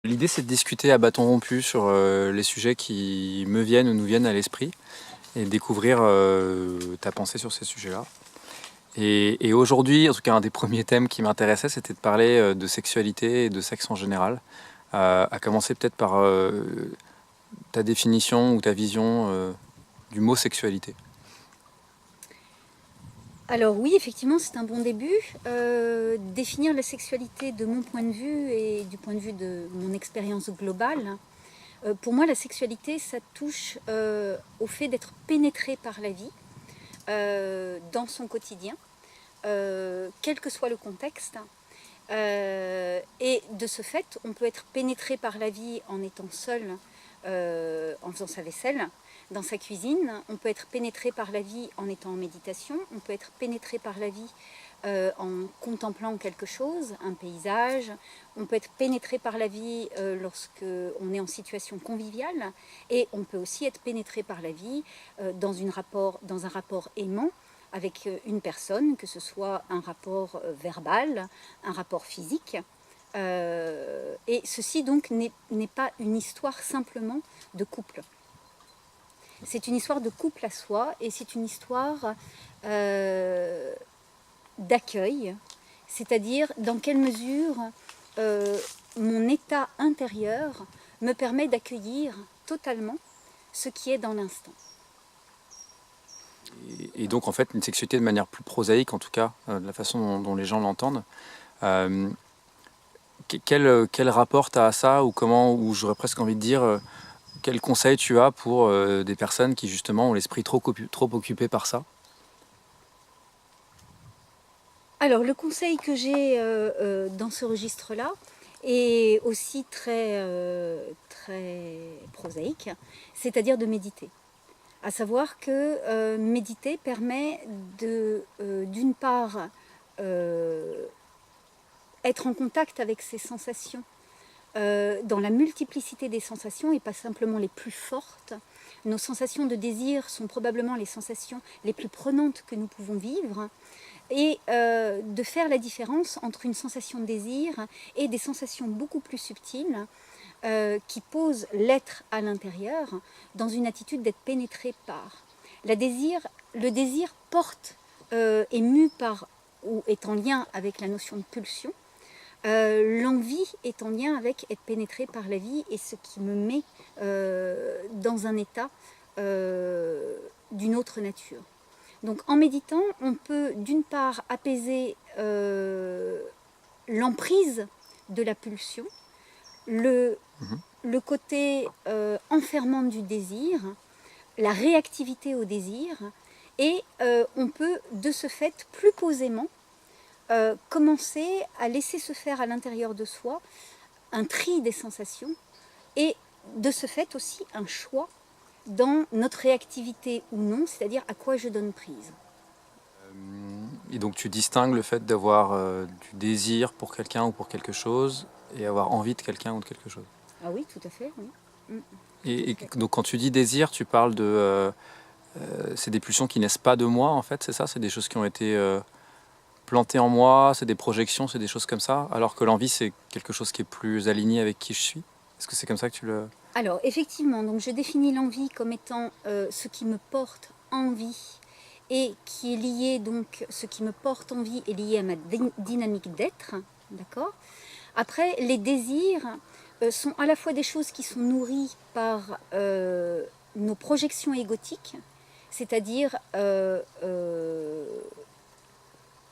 L'idée, c'est de discuter à bâton rompu sur les sujets qui me viennent ou nous viennent à l'esprit et découvrir ta pensée sur ces sujets-là. Et aujourd'hui, en tout cas, un des premiers thèmes qui m'intéressait, c'était de parler de sexualité et de sexe en général. À commencer peut-être par ta définition ou ta vision du mot sexualité. Alors oui, effectivement, c'est un bon début. Définir la sexualité de mon point de vue et du point de vue de mon expérience globale, pour moi, la sexualité, ça touche au fait d'être pénétré par la vie dans son quotidien, quel que soit le contexte. Et de ce fait, on peut être pénétré par la vie en étant seul, en faisant sa vaisselle, dans sa cuisine. On peut être pénétré par la vie en étant en méditation. On peut être pénétré par la vie en contemplant quelque chose, un paysage. On peut être pénétré par la vie lorsque on est en situation conviviale. Et on peut aussi être pénétré par la vie dans un rapport aimant avec une personne, que ce soit un rapport verbal, un rapport physique. Et ceci donc n'est pas une histoire simplement de couple. C'est une histoire de couple à soi et c'est une histoire d'accueil, c'est-à-dire dans quelle mesure mon état intérieur me permet d'accueillir totalement ce qui est dans l'instant. Et donc, en fait, une sexualité de manière plus prosaïque, en tout cas, de la façon dont les gens l'entendent. Quel rapport tu as à ça, ou comment, ou j'aurais presque envie de dire, quel conseil tu as pour des personnes qui justement ont l'esprit trop occupé par ça? Alors le conseil que j'ai dans ce registre-là est aussi très prosaïque, c'est-à-dire de méditer. À savoir que méditer permet d'une part, être en contact avec ses sensations, dans la multiplicité des sensations et pas simplement les plus fortes. Nos sensations de désir sont probablement les sensations les plus prenantes que nous pouvons vivre, et de faire la différence entre une sensation de désir et des sensations beaucoup plus subtiles qui posent l'être à l'intérieur dans une attitude d'être pénétré par. Le désir porte, est mu par ou est en lien avec la notion de pulsion. L'envie est en lien avec être pénétré par la vie et ce qui me met dans un état d'une autre nature. Donc en méditant, on peut d'une part apaiser l'emprise de la pulsion, le côté enfermant du désir, la réactivité au désir, et on peut de ce fait plus posément commencer à laisser se faire à l'intérieur de soi un tri des sensations et de ce fait aussi un choix dans notre réactivité ou non, c'est-à-dire à quoi je donne prise. Et donc tu distingues le fait d'avoir du désir pour quelqu'un ou pour quelque chose et avoir envie de quelqu'un ou de quelque chose. Ah oui, tout à fait, oui. Et donc quand tu dis désir, tu parles de... c'est des pulsions qui naissent pas de moi, en fait, c'est ça? C'est des choses qui ont été plantées en moi, c'est des projections, c'est des choses comme ça, alors que l'envie, c'est quelque chose qui est plus aligné avec qui je suis. Est-ce que c'est comme ça que tu le... Alors effectivement, donc je définis l'envie comme étant ce qui me porte envie et qui est lié, donc ce qui me porte envie est lié à ma dynamique d'être, d'accord? Après, les désirs sont à la fois des choses qui sont nourries par nos projections égotiques, c'est-à-dire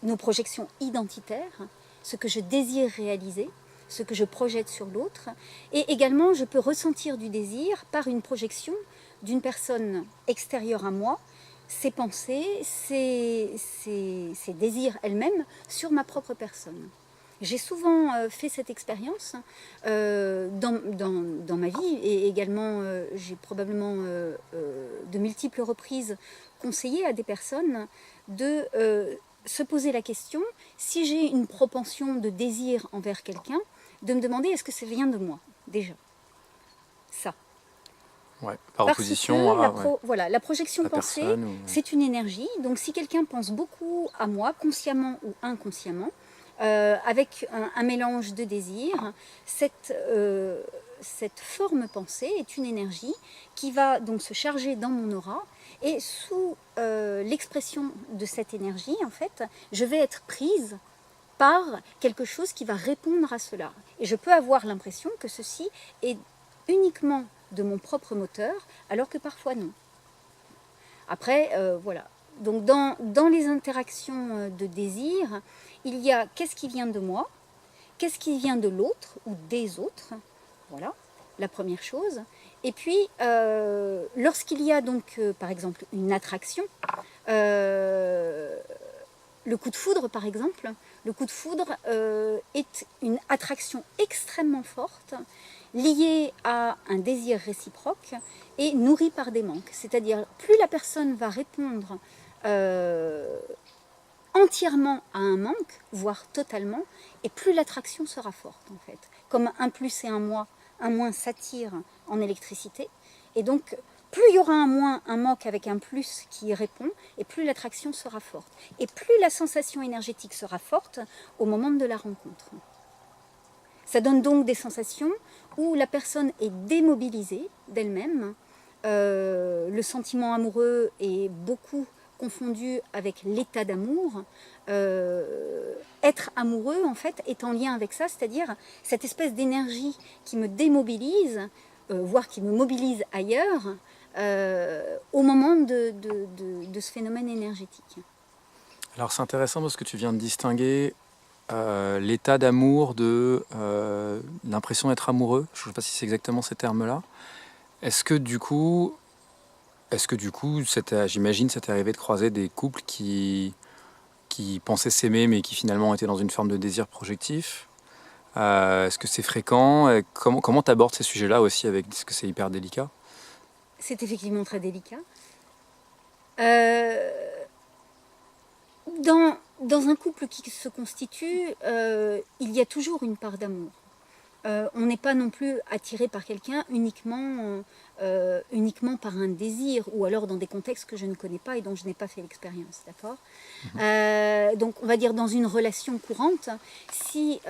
nos projections identitaires, ce que je désire réaliser, ce que je projette sur l'autre, et également je peux ressentir du désir par une projection d'une personne extérieure à moi, ses pensées, ses désirs elles-mêmes sur ma propre personne. J'ai souvent fait cette expérience dans ma vie et également j'ai probablement de multiples reprises conseillé à des personnes de se poser la question, si j'ai une propension de désir envers quelqu'un, de me demander est-ce que ça vient de moi déjà. Ça. Ouais, par Parce opposition que à voilà, la projection la pensée, personne. Ou... c'est une énergie. Donc si quelqu'un pense beaucoup à moi, consciemment ou inconsciemment, avec un mélange de désirs. Cette forme pensée est une énergie qui va donc se charger dans mon aura, et sous l'expression de cette énergie, en fait, je vais être prise par quelque chose qui va répondre à cela. Et je peux avoir l'impression que ceci est uniquement de mon propre moteur, alors que parfois non. Après, voilà. Donc dans les interactions de désir, il y a qu'est-ce qui vient de moi, qu'est-ce qui vient de l'autre ou des autres, voilà, la première chose. Et puis, lorsqu'il y a donc, par exemple, une attraction, le coup de foudre, par exemple, le coup de foudre est une attraction extrêmement forte, liée à un désir réciproque et nourrie par des manques. C'est-à-dire, plus la personne va répondre entièrement à un manque, voire totalement, et plus l'attraction sera forte, en fait. Comme un plus et un moins s'attirent en électricité, et donc plus il y aura un manque avec un plus qui y répond, et plus l'attraction sera forte. Et plus la sensation énergétique sera forte au moment de la rencontre. Ça donne donc des sensations où la personne est démobilisée d'elle-même. Le sentiment amoureux est beaucoup confondu avec l'état d'amour. Être amoureux, en fait, est en lien avec ça, c'est-à-dire cette espèce d'énergie qui me démobilise, voire qui me mobilise ailleurs, au moment de ce phénomène énergétique. Alors c'est intéressant parce que tu viens de distinguer l'état d'amour de l'impression d'être amoureux. Je ne sais pas si c'est exactement ces termes-là. Est-ce que du coup, j'imagine, ça t'est arrivé de croiser des couples qui pensaient s'aimer mais qui finalement étaient dans une forme de désir projectif? Est-ce que c'est fréquent? Comment tu abordes ces sujets-là aussi est-ce que c'est hyper délicat? C'est effectivement très délicat. Dans un couple qui se constitue, il y a toujours une part d'amour. On n'est pas non plus attiré par quelqu'un uniquement par un désir, ou alors dans des contextes que je ne connais pas et dont je n'ai pas fait l'expérience, d'accord ? Donc on va dire dans une relation courante, si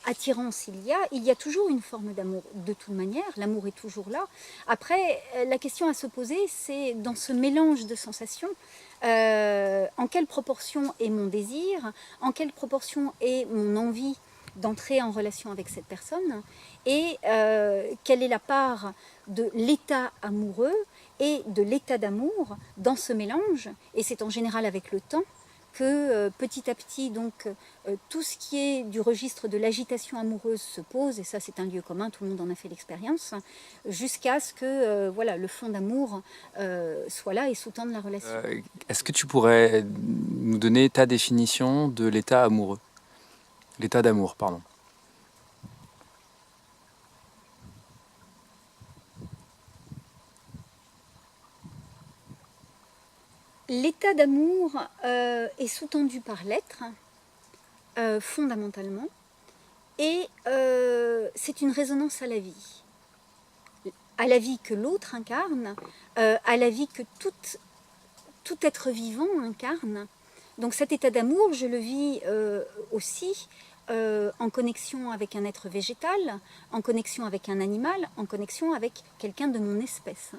attirance il y a toujours une forme d'amour de toute manière, l'amour est toujours là. Après, la question à se poser, c'est dans ce mélange de sensations, en quelle proportion est mon désir, en quelle proportion est mon envie d'entrer en relation avec cette personne, et quelle est la part de l'état amoureux et de l'état d'amour dans ce mélange. Et c'est en général avec le temps que petit à petit, donc, tout ce qui est du registre de l'agitation amoureuse se pose, et ça c'est un lieu commun, tout le monde en a fait l'expérience, jusqu'à ce que voilà, le fond d'amour soit là et sous-tende la relation. Est-ce que tu pourrais nous donner ta définition de l'état amoureux? L'état d'amour, pardon. L'état d'amour est sous-tendu par l'être, fondamentalement, et c'est une résonance à la vie que l'autre incarne, à la vie que tout être vivant incarne. Donc cet état d'amour, je le vis aussi en connexion avec un être végétal, en connexion avec un animal, en connexion avec quelqu'un de mon espèce.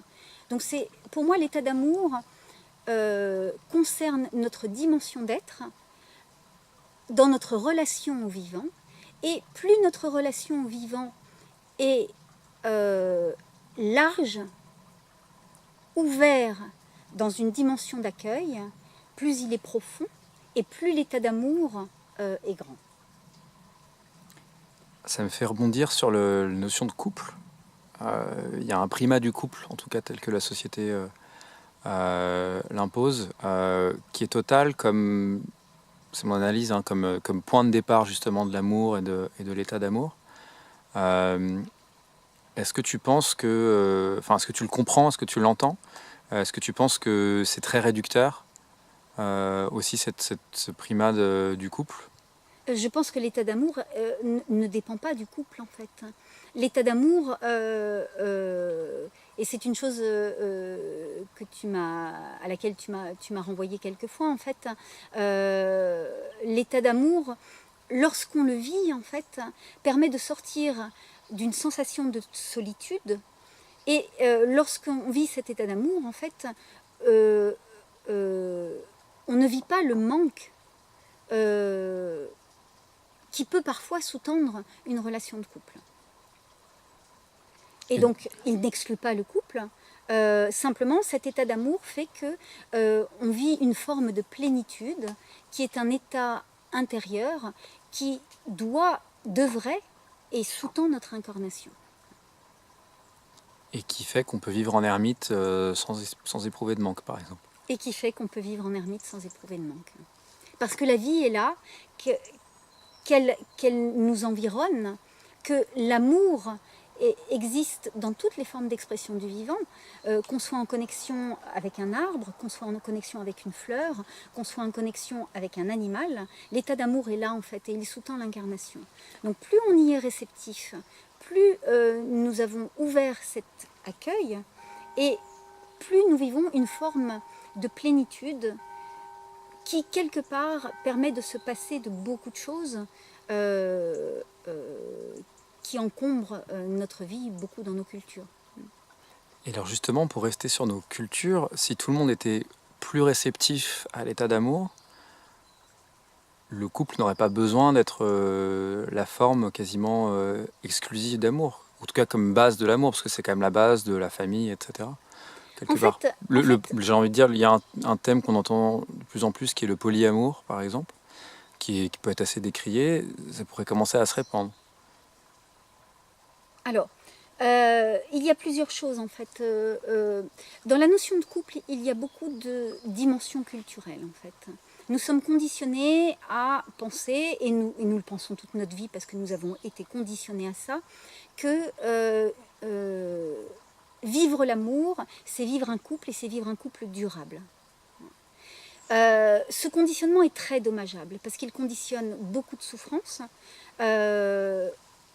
Donc c'est, pour moi, l'état d'amour concerne notre dimension d'être dans notre relation au vivant, et plus notre relation au vivant est large, ouvert dans une dimension d'accueil, plus il est profond et plus l'état d'amour est grand. Ça me fait rebondir sur la notion de couple. Il y a un primat du couple, en tout cas tel que la société l'impose, qui est total, comme c'est mon analyse, hein, comme point de départ justement de l'amour et de l'état d'amour. Est-ce que tu penses que, est-ce que tu le comprends, est-ce que tu l'entends? Est-ce que tu penses que c'est très réducteur aussi ce primat du couple? Je pense que l'état d'amour ne dépend pas du couple, en fait. L'état d'amour, et c'est une chose à laquelle tu m'as renvoyé quelques fois, en fait. L'état d'amour lorsqu'on le vit, en fait, permet de sortir d'une sensation de solitude. Et lorsqu'on vit cet état d'amour, en fait, on ne vit pas le manque qui peut parfois sous-tendre une relation de couple. Et donc, il n'exclut pas le couple. Simplement, cet état d'amour fait que on vit une forme de plénitude qui est un état intérieur qui devrait et sous-tend notre incarnation. Et qui fait qu'on peut vivre en ermite sans éprouver de manque, par exemple. Et qui fait qu'on peut vivre en ermite sans éprouver de manque. Parce que la vie est là, qu'elle nous environne, que l'amour existe dans toutes les formes d'expression du vivant, qu'on soit en connexion avec un arbre, qu'on soit en connexion avec une fleur, qu'on soit en connexion avec un animal. L'état d'amour est là en fait et il sous-tend l'incarnation. Donc plus on y est réceptif, plus nous avons ouvert cet accueil et plus nous vivons une forme de plénitude qui quelque part permet de se passer de beaucoup de choses qui encombrent notre vie beaucoup dans nos cultures. Et alors justement, pour rester sur nos cultures, si tout le monde était plus réceptif à l'état d'amour, le couple n'aurait pas besoin d'être la forme quasiment exclusive d'amour. En tout cas comme base de l'amour, parce que c'est quand même la base de la famille, etc. J'ai envie de dire, il y a un thème qu'on entend de plus en plus qui est le polyamour, par exemple, qui peut être assez décrié. Ça pourrait commencer à se répandre. Alors, il y a plusieurs choses en fait. Dans la notion de couple, il y a beaucoup de dimensions culturelles en fait. Nous sommes conditionnés à penser, et nous le pensons toute notre vie parce que nous avons été conditionnés à ça, que vivre l'amour, c'est vivre un couple et c'est vivre un couple durable. Ce conditionnement est très dommageable parce qu'il conditionne beaucoup de souffrances,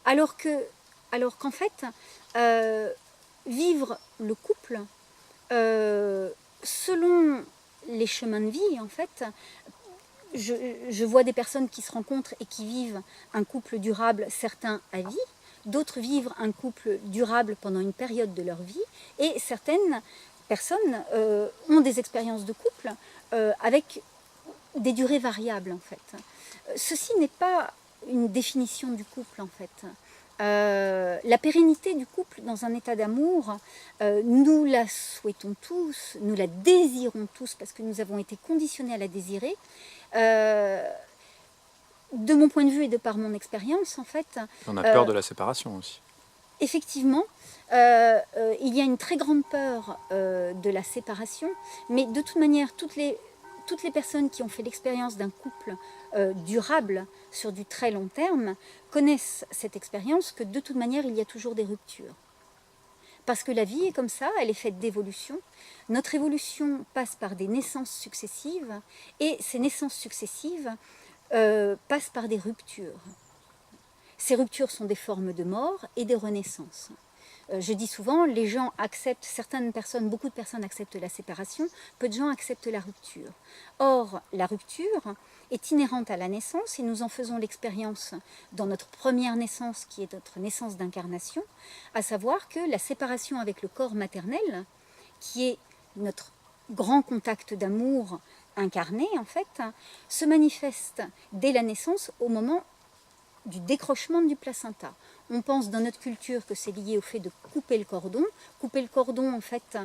alors qu'en fait, vivre le couple selon les chemins de vie, en fait, je vois des personnes qui se rencontrent et qui vivent un couple durable, certains à vie, d'autres vivent un couple durable pendant une période de leur vie, et certaines personnes ont des expériences de couple avec des durées variables, en fait. Ceci n'est pas une définition du couple, en fait. La pérennité du couple dans un état d'amour, nous la souhaitons tous, nous la désirons tous parce que nous avons été conditionnés à la désirer. De mon point de vue et de par mon expérience, en fait... On a peur de la séparation aussi. Effectivement, il y a une très grande peur de la séparation, mais de toute manière, toutes les personnes qui ont fait l'expérience d'un couple durable sur du très long terme connaissent cette expérience que de toute manière, il y a toujours des ruptures. Parce que la vie est comme ça, elle est faite d'évolution. Notre évolution passe par des naissances successives, et ces naissances successives passent par des ruptures. Ces ruptures sont des formes de mort et des renaissances. Je dis souvent, les gens acceptent, certaines personnes, beaucoup de personnes acceptent la séparation, peu de gens acceptent la rupture. Or, la rupture est inhérente à la naissance et nous en faisons l'expérience dans notre première naissance, qui est notre naissance d'incarnation, à savoir que la séparation avec le corps maternel, qui est notre grand contact d'amour incarné en fait, se manifeste dès la naissance au moment du décrochement du placenta. On pense dans notre culture que c'est lié au fait de couper le cordon. Couper le cordon, en fait,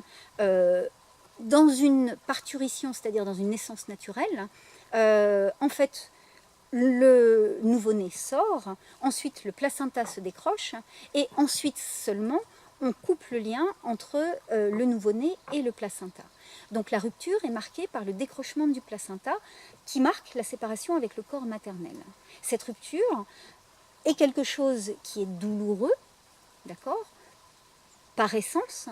dans une parturition, c'est-à-dire dans une naissance naturelle, en fait, le nouveau-né sort, ensuite le placenta se décroche, et ensuite seulement, on coupe le lien entre le nouveau-né et le placenta. Donc la rupture est marquée par le décrochement du placenta qui marque la séparation avec le corps maternel. Cette rupture est quelque chose qui est douloureux, d'accord, par essence,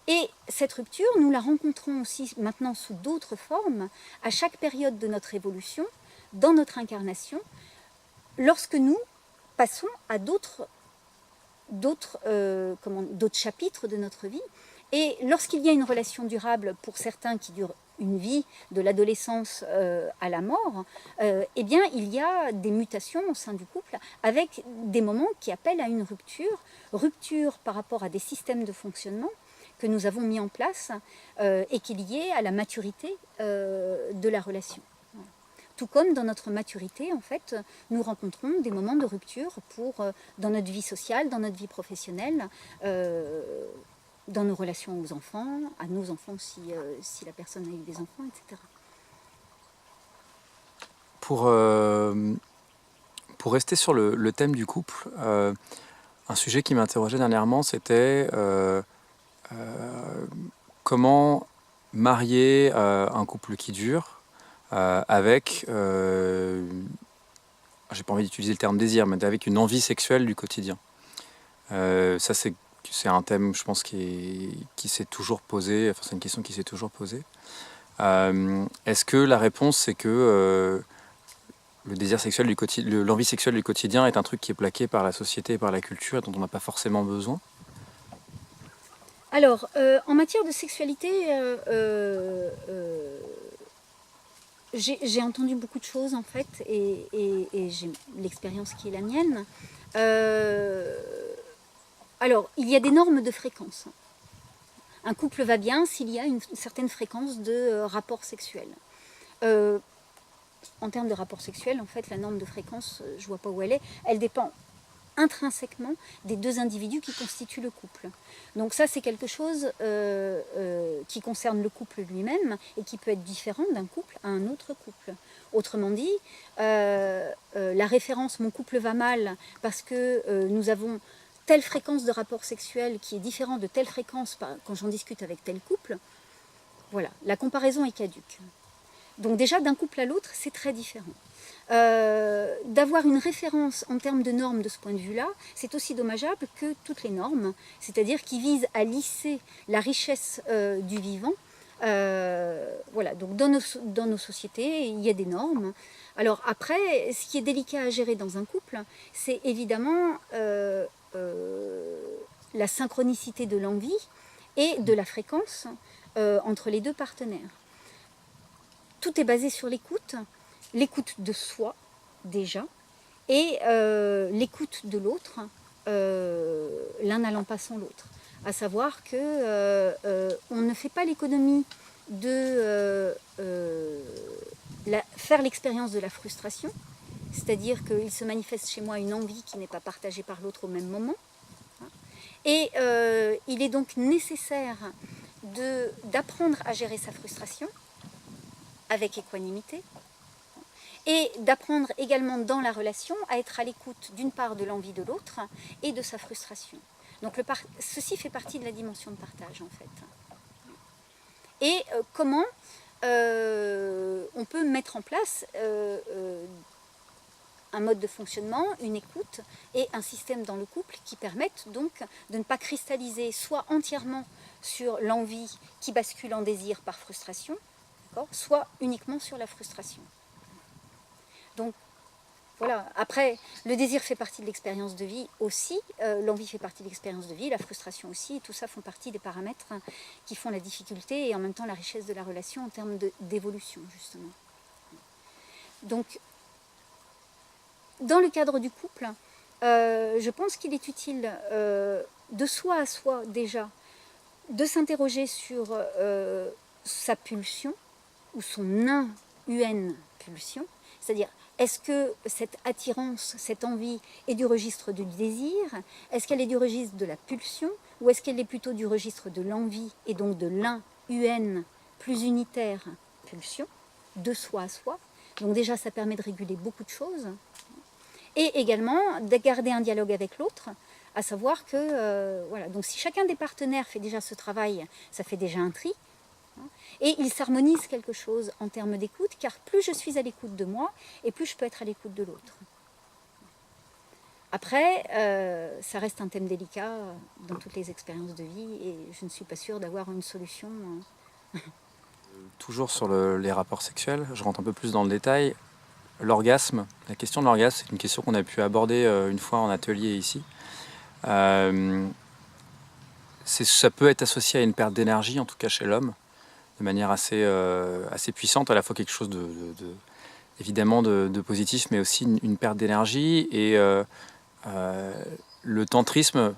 et cette rupture, nous la rencontrons aussi maintenant sous d'autres formes, à chaque période de notre évolution, dans notre incarnation, lorsque nous passons à d'autres chapitres de notre vie. Et lorsqu'il y a une relation durable, pour certains qui dure une vie de l'adolescence à la mort, eh bien, il y a des mutations au sein du couple avec des moments qui appellent à une rupture par rapport à des systèmes de fonctionnement que nous avons mis en place et qui est liée à la maturité de la relation. Tout comme dans notre maturité, en fait, nous rencontrons des moments de rupture dans notre vie sociale, dans notre vie professionnelle, dans nos relations aux enfants, à nos enfants si la personne a eu des enfants, etc. Pour rester sur le thème du couple, un sujet qui m'interrogeait dernièrement, c'était comment marier un couple qui dure avec, j'ai pas envie d'utiliser le terme désir, mais avec une envie sexuelle du quotidien. Ça, c'est un thème, je pense, qui s'est toujours posé, enfin c'est une question qui s'est toujours posée. Est-ce que la réponse, c'est que le désir sexuel du quotidien, l'envie sexuelle du quotidien est un truc qui est plaqué par la société et par la culture et dont on n'a pas forcément besoin? Alors, en matière de sexualité, j'ai entendu beaucoup de choses en fait, et j'ai l'expérience qui est la mienne. Alors, il y a des normes de fréquence. Un couple va bien s'il y a une certaine fréquence de rapports sexuels. En termes de rapports sexuels, en fait, la norme de fréquence, je ne vois pas où elle est. Elle dépend intrinsèquement des deux individus qui constituent le couple. Donc ça, c'est quelque chose qui concerne le couple lui-même et qui peut être différent d'un couple à un autre couple. Autrement dit, la référence « mon couple va mal » parce que nous avons telle fréquence de rapport sexuel qui est différente de telle fréquence quand j'en discute avec tel couple, voilà, la comparaison est caduque. Donc déjà, d'un couple à l'autre, c'est très différent. D'avoir une référence en termes de normes de ce point de vue-là, c'est aussi dommageable que toutes les normes, c'est-à-dire qui visent à lisser la richesse du vivant. Voilà, donc dans nos sociétés, il y a des normes. Alors après, ce qui est délicat à gérer dans un couple, c'est évidemment la synchronicité de l'envie et de la fréquence entre les deux partenaires. Tout est basé sur l'écoute de soi déjà, et l'écoute de l'autre, l'un n'allant pas sans l'autre. À savoir que on ne fait pas l'économie de faire l'expérience de la frustration, c'est-à-dire qu'il se manifeste chez moi une envie qui n'est pas partagée par l'autre au même moment. Et il est donc nécessaire d'apprendre à gérer sa frustration avec équanimité, et d'apprendre également dans la relation à être à l'écoute d'une part de l'envie de l'autre et de sa frustration. Donc ceci fait partie de la dimension de partage en fait. Et comment on peut mettre en place un mode de fonctionnement, une écoute et un système dans le couple qui permettent donc de ne pas cristalliser soit entièrement sur l'envie qui bascule en désir par frustration, soit uniquement sur la frustration. Donc voilà, après, le désir fait partie de l'expérience de vie aussi, l'envie fait partie de l'expérience de vie, la frustration aussi, et tout ça font partie des paramètres qui font la difficulté et en même temps la richesse de la relation en termes d'évolution, justement. Donc, dans le cadre du couple, je pense qu'il est utile de soi à soi déjà, de s'interroger sur sa pulsion, ou son pulsion, c'est-à-dire est-ce que cette attirance, cette envie est du registre du désir? Est-ce qu'elle est du registre de la pulsion? Ou est-ce qu'elle est plutôt du registre de l'envie et donc de plus unitaire, pulsion, de soi à soi? Donc déjà, ça permet de réguler beaucoup de choses. Et également de garder un dialogue avec l'autre, à savoir que, voilà, donc si chacun des partenaires fait déjà ce travail, ça fait déjà un tri. Et il s'harmonise quelque chose en termes d'écoute, car plus je suis à l'écoute de moi, et plus je peux être à l'écoute de l'autre. Après, ça reste un thème délicat dans toutes les expériences de vie, et je ne suis pas sûre d'avoir une solution. Toujours sur les rapports sexuels, je rentre un peu plus dans le détail. L'orgasme, la question de l'orgasme, c'est une question qu'on a pu aborder une fois en atelier ici. Ça peut être associé à une perte d'énergie, en tout cas chez l'homme. de manière assez puissante, à la fois quelque chose évidemment de positif, mais aussi une perte d'énergie. Et le tantrisme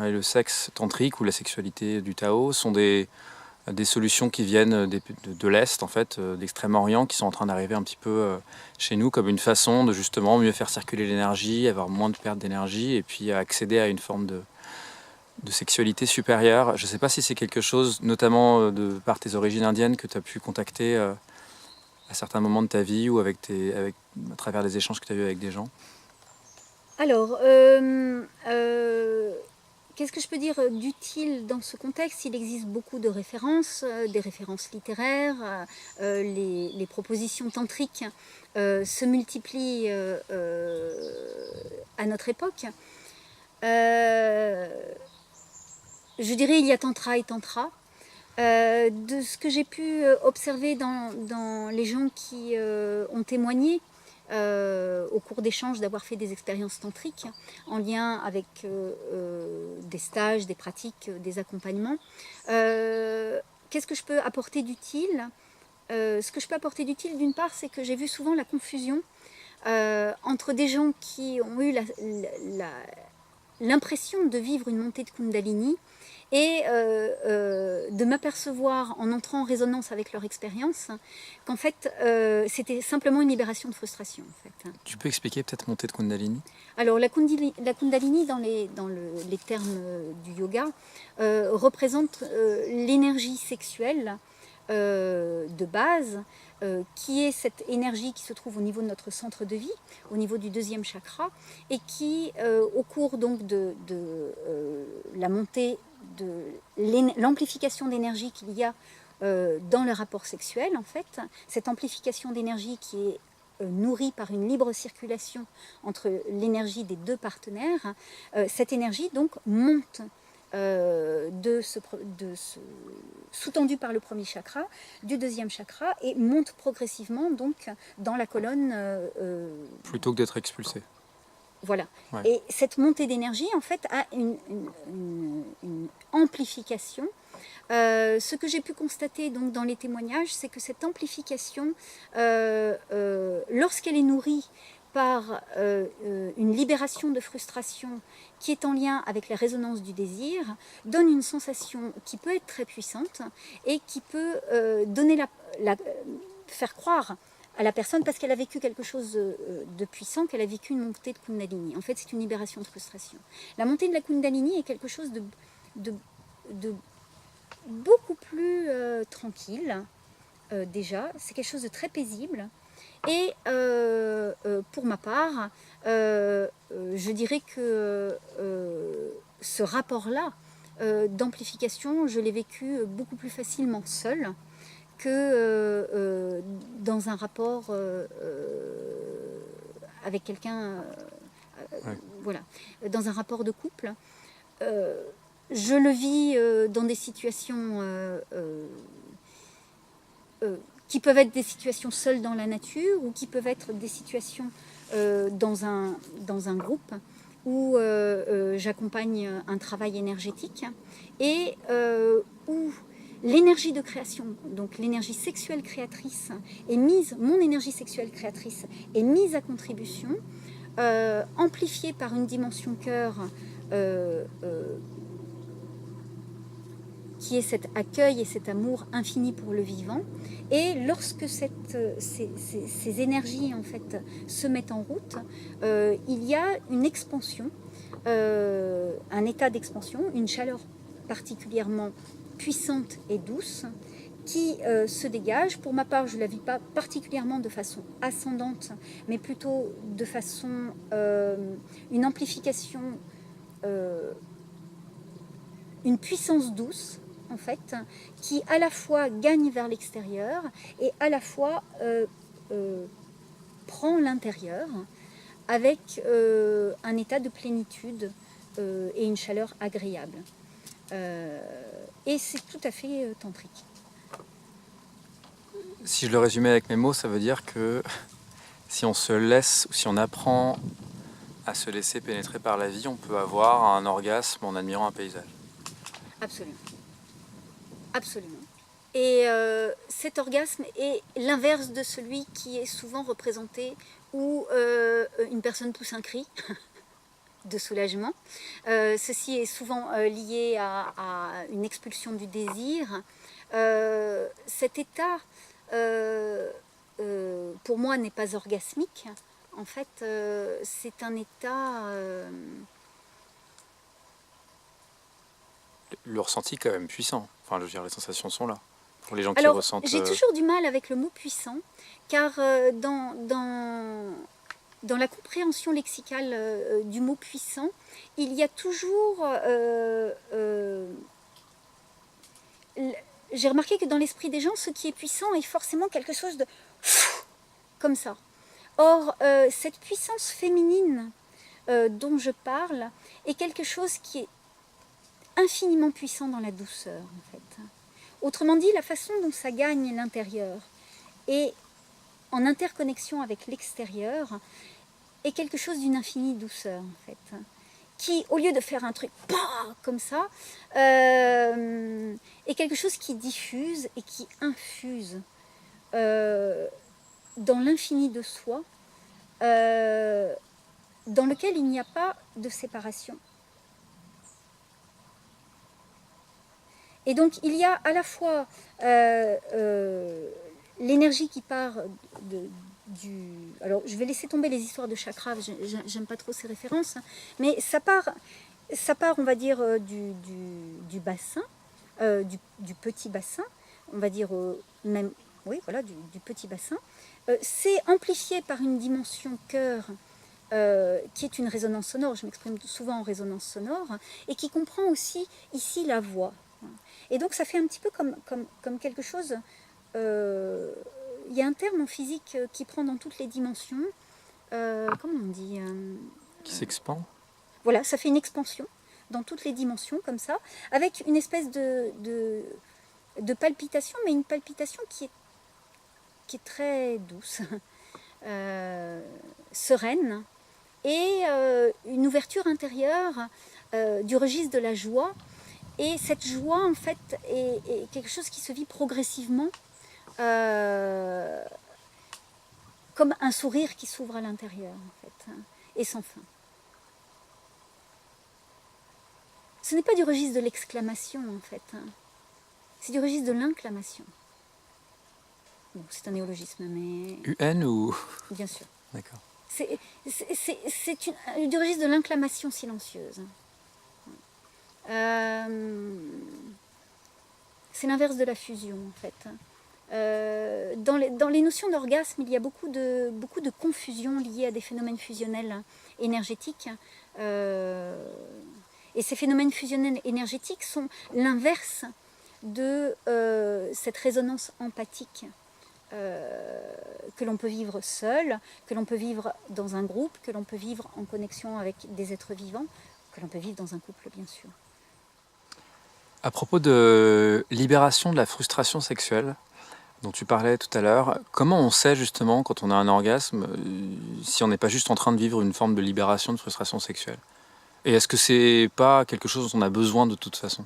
et le sexe tantrique ou la sexualité du Tao sont des solutions qui viennent de l'Est, en fait, d'Extrême-Orient, qui sont en train d'arriver un petit peu chez nous comme une façon de justement mieux faire circuler l'énergie, avoir moins de perte d'énergie et puis accéder à une forme de sexualité supérieure. Je ne sais pas si c'est quelque chose, notamment par tes origines indiennes, que tu as pu contacter à certains moments de ta vie ou à travers des échanges que tu as eus avec des gens. Alors, qu'est-ce que je peux dire d'utile dans ce contexte? Il existe beaucoup de références, des références littéraires, les propositions tantriques se multiplient à notre époque. Je dirais il y a tantra et tantra. De ce que j'ai pu observer dans les gens qui ont témoigné au cours d'échanges d'avoir fait des expériences tantriques en lien avec des stages, des pratiques, des accompagnements. Qu'est-ce que je peux apporter d'utile? Ce que je peux apporter d'utile, d'une part, c'est que j'ai vu souvent la confusion entre des gens qui ont eu l'impression de vivre une montée de Kundalini et de m'apercevoir en entrant en résonance avec leur expérience qu'en fait c'était simplement une libération de frustration. En fait. Tu peux expliquer peut-être montée de Kundalini? Alors la Kundalini dans les termes du yoga représente l'énergie sexuelle de base, qui est cette énergie qui se trouve au niveau de notre centre de vie, au niveau du deuxième chakra, et qui, au cours donc de la montée de l'amplification d'énergie qu'il y a dans le rapport sexuel, en fait, cette amplification d'énergie qui est nourrie par une libre circulation entre l'énergie des deux partenaires, cette énergie donc monte sous-tendu par le premier chakra, du deuxième chakra, et monte progressivement donc dans la colonne. Plutôt que d'être expulsé. Voilà. Ouais. Et cette montée d'énergie, en fait, a une amplification. Ce que j'ai pu constater donc dans les témoignages, c'est que cette amplification, lorsqu'elle est nourrie par une libération de frustration qui est en lien avec la résonance du désir, donne une sensation qui peut être très puissante et qui peut donner faire croire à la personne, parce qu'elle a vécu quelque chose de puissant, qu'elle a vécu une montée de Kundalini. En fait, c'est une libération de frustration. La montée de la Kundalini est quelque chose de beaucoup plus tranquille, déjà. C'est quelque chose de très paisible. Et pour ma part, je dirais que ce rapport-là d'amplification, je l'ai vécu beaucoup plus facilement seule que dans un rapport avec quelqu'un, Ouais. voilà, dans un rapport de couple. Je le vis dans des situations qui peuvent être des situations seules dans la nature ou qui peuvent être des situations dans un groupe où j'accompagne un travail énergétique et où l'énergie de création, donc l'énergie sexuelle créatrice, mon énergie sexuelle créatrice est mise à contribution, amplifiée par une dimension cœur qui est cet accueil et cet amour infini pour le vivant. Et lorsque ces énergies en fait se mettent en route, il y a une expansion, un état d'expansion, une chaleur particulièrement puissante et douce qui se dégage. Pour ma part, je ne la vis pas particulièrement de façon ascendante, mais plutôt de façon, une amplification, une puissance douce, en fait, qui à la fois gagne vers l'extérieur et à la fois prend l'intérieur avec un état de plénitude et une chaleur agréable. Et c'est tout à fait tantrique. Si je le résumais avec mes mots, ça veut dire que si on se laisse, ou si on apprend à se laisser pénétrer par la vie, on peut avoir un orgasme en admirant un paysage. Absolument. Absolument. Et cet orgasme est l'inverse de celui qui est souvent représenté où une personne pousse un cri de soulagement. Ceci est souvent lié à une expulsion du désir. Cet état, pour moi, n'est pas orgasmique. En fait, c'est un état... Le ressenti est quand même puissant. Enfin, je veux dire, les sensations sont là. Pour les gens qui Alors, ressentent... j'ai toujours du mal avec le mot puissant, car dans la compréhension lexicale du mot puissant, il y a toujours... j'ai remarqué que dans l'esprit des gens, ce qui est puissant est forcément quelque chose de... comme ça. Or, cette puissance féminine dont je parle est quelque chose qui est infiniment puissant dans la douceur, en fait. Autrement dit, la façon dont ça gagne l'intérieur et en interconnexion avec l'extérieur est quelque chose d'une infinie douceur, en fait. Qui, au lieu de faire un truc comme ça, est quelque chose qui diffuse et qui infuse dans l'infini de soi, dans lequel il n'y a pas de séparation. Et donc il y a à la fois l'énergie qui part du... Alors je vais laisser tomber les histoires de chakras, j'aime pas trop ces références, mais ça part on va dire, du bassin, du petit bassin, on va dire même, oui voilà, du petit bassin. C'est amplifié par une dimension cœur qui est une résonance sonore, je m'exprime souvent en résonance sonore, et qui comprend aussi ici la voix. Et donc ça fait un petit peu comme quelque chose... il y a un terme en physique qui prend dans toutes les dimensions. Comment on dit Qui s'expand. Voilà, ça fait une expansion dans toutes les dimensions, comme ça, avec une espèce de palpitation, mais une palpitation qui est très douce, sereine, et une ouverture intérieure du registre de la joie. Et cette joie, en fait, est quelque chose qui se vit progressivement, comme un sourire qui s'ouvre à l'intérieur, en fait, et sans fin. Ce n'est pas du registre de l'exclamation, en fait. C'est du registre de l'inclamation. Bon, c'est un néologisme, mais... UN ou... Bien sûr. D'accord. C'est du registre de l'inclamation silencieuse. C'est l'inverse de la fusion, en fait. Dans les notions d'orgasme, il y a beaucoup de confusion liée à des phénomènes fusionnels énergétiques. Et ces phénomènes fusionnels énergétiques sont l'inverse de cette résonance empathique que l'on peut vivre seul, que l'on peut vivre dans un groupe, que l'on peut vivre en connexion avec des êtres vivants, que l'on peut vivre dans un couple, bien sûr. À propos de libération de la frustration sexuelle, dont tu parlais tout à l'heure, comment on sait justement, quand on a un orgasme, si on n'est pas juste en train de vivre une forme de libération de frustration sexuelle? Et est-ce que c'est pas quelque chose dont on a besoin de toute façon?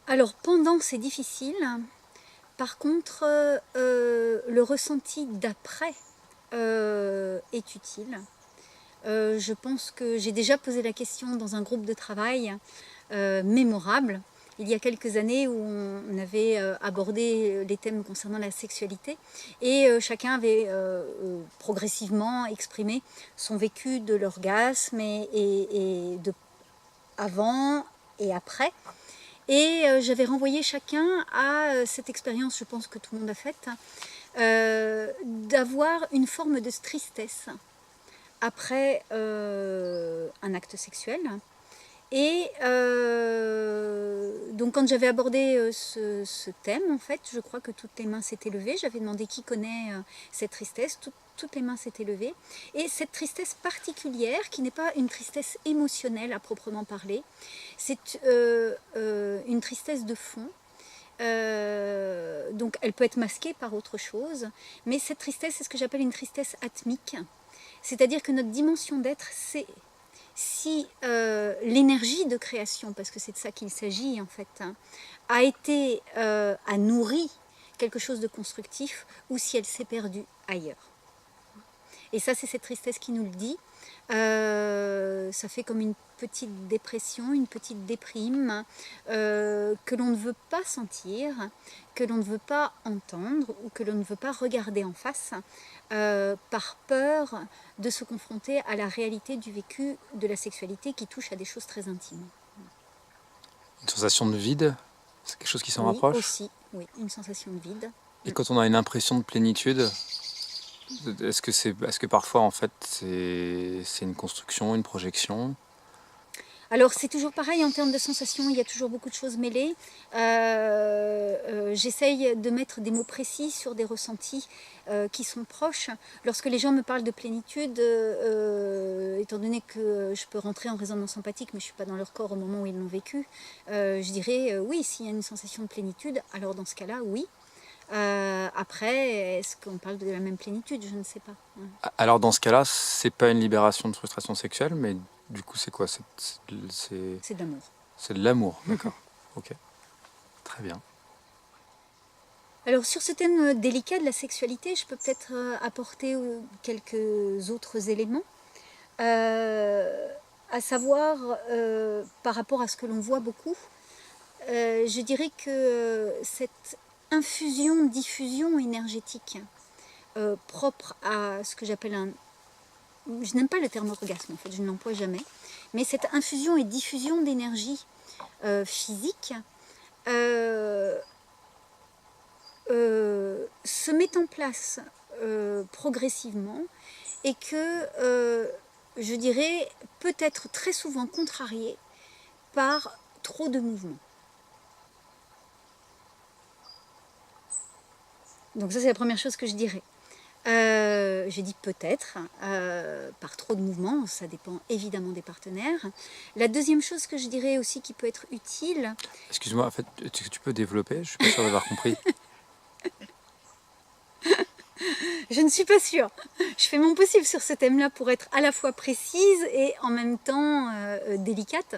Alors, pendant, c'est difficile. Par contre, le ressenti d'après est utile. Je pense que j'ai déjà posé la question dans un groupe de travail mémorable, il y a quelques années, où on avait abordé les thèmes concernant la sexualité, et chacun avait progressivement exprimé son vécu de l'orgasme et de avant et après. Et j'avais renvoyé chacun à cette expérience, je pense que tout le monde a faite, d'avoir une forme de tristesse après un acte sexuel. Et donc quand j'avais abordé ce thème, en fait, je crois que toutes les mains s'étaient levées. J'avais demandé qui connaît cette tristesse. Toutes les mains s'étaient levées. Et cette tristesse particulière, qui n'est pas une tristesse émotionnelle à proprement parler, c'est une tristesse de fond. Donc elle peut être masquée par autre chose, mais cette tristesse, c'est ce que j'appelle une tristesse atmique. C'est-à-dire que notre dimension d'être, si l'énergie de création, parce que c'est de ça qu'il s'agit en fait, hein, a nourri quelque chose de constructif ou si elle s'est perdue ailleurs. Et ça, c'est cette tristesse qui nous le dit. Ça fait comme une petite dépression, une petite déprime que l'on ne veut pas sentir, que l'on ne veut pas entendre ou que l'on ne veut pas regarder en face par peur de se confronter à la réalité du vécu de la sexualité qui touche à des choses très intimes. Une sensation de vide, c'est quelque chose qui s'en Oui, rapproche. aussi, oui, une sensation de vide. Et quand on a une impression de plénitude, est-ce que parfois en fait c'est une construction, une projection? Alors c'est toujours pareil en termes de sensations, il y a toujours beaucoup de choses mêlées. J'essaye de mettre des mots précis sur des ressentis qui sont proches. Lorsque les gens me parlent de plénitude, étant donné que je peux rentrer en résonance empathique, mais je ne suis pas dans leur corps au moment où ils l'ont vécu, je dirais oui, s'il y a une sensation de plénitude, alors dans ce cas-là, oui. Après, est-ce qu'on parle de la même plénitude? Je ne sais pas. Alors dans ce cas-là, c'est pas une libération de frustration sexuelle, mais du coup c'est quoi? C'est d'amour. C'est de l'amour, d'accord. Ok, très bien. Alors sur ce thème délicat de la sexualité, je peux peut-être apporter quelques autres éléments, à savoir par rapport à ce que l'on voit beaucoup. Je dirais que cette diffusion énergétique propre à ce que j'appelle un... Je n'aime pas le terme orgasme, en fait, je ne l'emploie jamais. Mais cette infusion et diffusion d'énergie physique se met en place progressivement et que, je dirais, peut être très souvent contrariée par trop de mouvements. Donc ça, c'est la première chose que je dirais. Je dis peut-être, par trop de mouvements, ça dépend évidemment des partenaires. La deuxième chose que je dirais aussi qui peut être utile... Excuse-moi, en fait, tu peux développer? Je suis pas sûr d'avoir compris. Je ne suis pas sûre. Je fais mon possible sur ce thème-là pour être à la fois précise et en même temps délicate.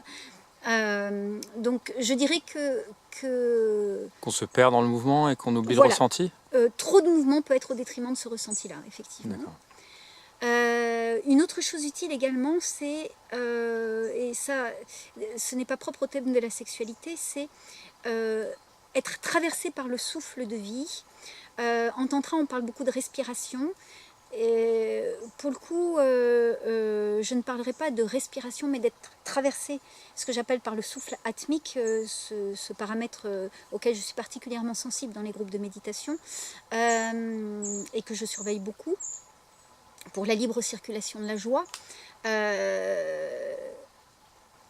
Donc je dirais Qu'on se perd dans le mouvement et qu'on oublie voilà, le ressenti? trop de mouvement peut être au détriment de ce ressenti-là, effectivement. Une autre chose utile également, c'est, et ça, ce n'est pas propre au thème de la sexualité, c'est être traversé par le souffle de vie. En tantra, on parle beaucoup de respiration. Et pour le coup, je ne parlerai pas de respiration, mais d'être traversé, ce que j'appelle par le souffle atmique, ce paramètre auquel je suis particulièrement sensible dans les groupes de méditation et que je surveille beaucoup pour la libre circulation de la joie.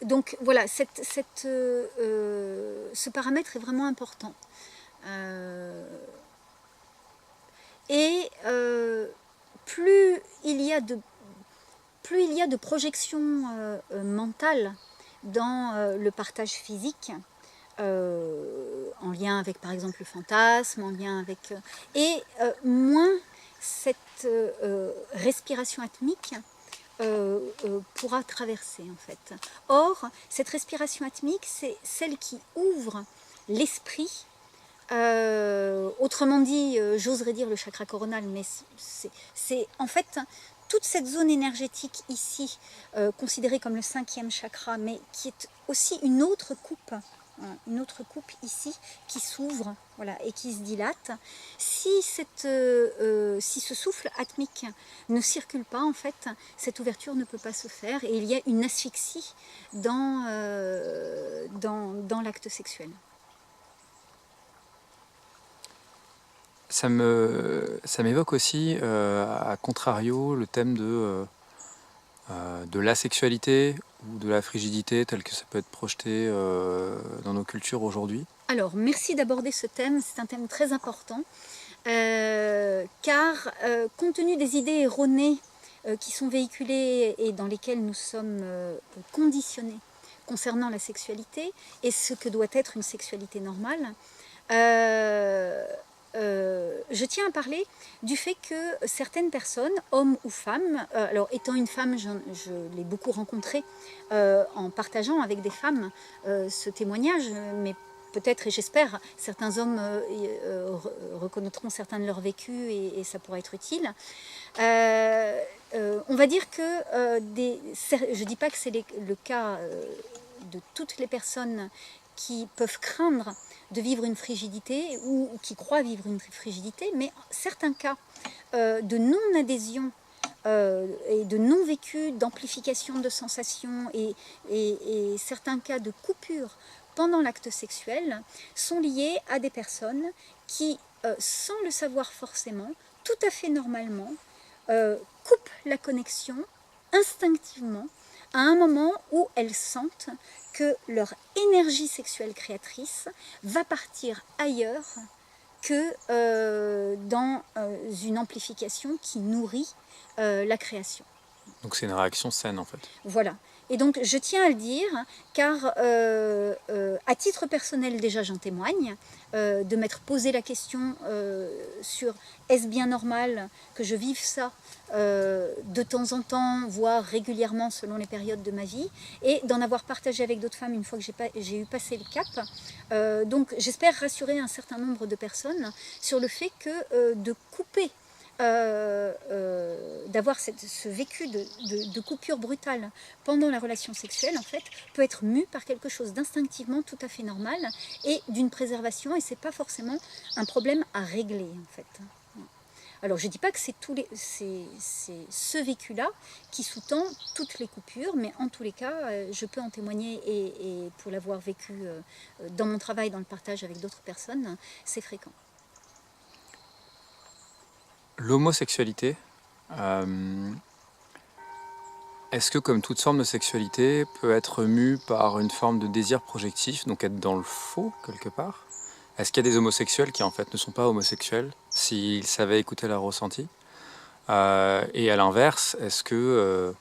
Donc voilà, ce paramètre est vraiment important. Plus il y a de projections mentales dans le partage physique, en lien avec par exemple le fantasme, en lien avec... moins cette respiration atmique pourra traverser en fait. Or, cette respiration atmique, c'est celle qui ouvre l'esprit. Autrement dit, j'oserais dire le chakra coronal, mais c'est en fait toute cette zone énergétique ici, considérée comme le 5e chakra, mais qui est aussi une autre coupe ici qui s'ouvre, voilà, et qui se dilate. Si ce souffle atmique ne circule pas, en fait, cette ouverture ne peut pas se faire et il y a une asphyxie dans l'acte sexuel. Ça m'évoque aussi, à contrario, le thème de l'asexualité ou de la frigidité tel que ça peut être projeté dans nos cultures aujourd'hui. Alors, merci d'aborder ce thème, c'est un thème très important, car compte tenu des idées erronées qui sont véhiculées et dans lesquelles nous sommes conditionnés concernant la sexualité et ce que doit être une sexualité normale, je tiens à parler du fait que certaines personnes, hommes ou femmes, alors étant une femme, je l'ai beaucoup rencontré en partageant avec des femmes ce témoignage, mais peut-être et j'espère certains hommes reconnaîtront certains de leurs vécus et ça pourra être utile. On va dire que je ne dis pas que c'est le cas de toutes les personnes qui peuvent craindre de vivre une frigidité ou qui croient vivre une frigidité, mais certains cas de non-adhésion et de non-vécu, d'amplification de sensations et certains cas de coupure pendant l'acte sexuel sont liés à des personnes qui, sans le savoir forcément, tout à fait normalement, coupent la connexion instinctivement à un moment où elles sentent que leur énergie sexuelle créatrice va partir ailleurs que dans une amplification qui nourrit la création. Donc c'est une réaction saine en fait. Voilà. Et donc je tiens à le dire car à titre personnel déjà j'en témoigne, de m'être posé la question sur est-ce bien normal que je vive ça de temps en temps, voire régulièrement selon les périodes de ma vie, et d'en avoir partagé avec d'autres femmes une fois que j'ai eu passé le cap. Donc j'espère rassurer un certain nombre de personnes sur le fait que de couper d'avoir ce vécu de coupure brutale pendant la relation sexuelle, en fait, peut être mu par quelque chose d'instinctivement tout à fait normal et d'une préservation, et c'est pas forcément un problème à régler, en fait. Alors, je dis pas que c'est ce vécu-là qui sous-tend toutes les coupures, mais en tous les cas, je peux en témoigner et pour l'avoir vécu dans mon travail, dans le partage avec d'autres personnes, c'est fréquent. L'homosexualité, est-ce que comme toute forme de sexualité peut être mue par une forme de désir projectif, donc être dans le faux quelque part? Est-ce qu'il y a des homosexuels qui en fait ne sont pas homosexuels s'ils savaient écouter leur ressenti? Et à l'inverse, est-ce que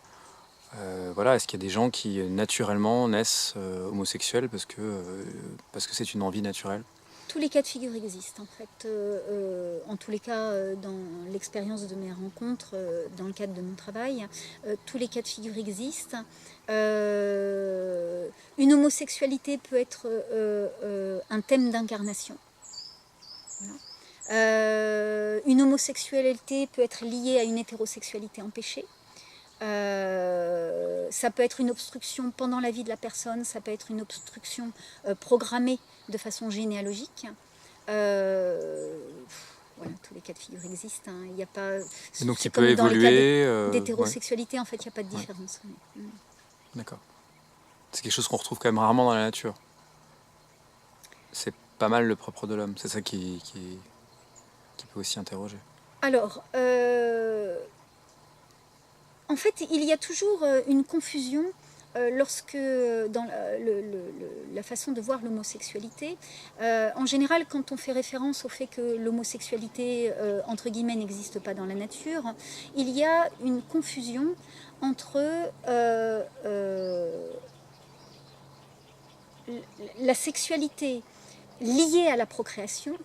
voilà, est-ce qu'il y a des gens qui naturellement naissent homosexuels parce que c'est une envie naturelle? Tous les cas de figure existent en fait. En tous les cas, dans l'expérience de mes rencontres, dans le cadre de mon travail, tous les cas de figure existent. Une homosexualité peut être un thème d'incarnation. Voilà. Une homosexualité peut être liée à une hétérosexualité empêchée. Ça peut être une obstruction pendant la vie de la personne, ça peut être une obstruction programmée de façon généalogique. Voilà, tous les cas de figure existent. Hein. Il n'y a pas. Et donc il peut évoluer. D'hétérosexualité, en fait, il n'y a pas de différence. Ouais. D'accord. C'est quelque chose qu'on retrouve quand même rarement dans la nature. C'est pas mal le propre de l'homme. C'est ça qui peut aussi interroger. Alors. En fait, il y a toujours une confusion lorsque dans la façon de voir l'homosexualité. En général, quand on fait référence au fait que l'homosexualité, entre guillemets, n'existe pas dans la nature, il y a une confusion entre la sexualité liée à la procréation,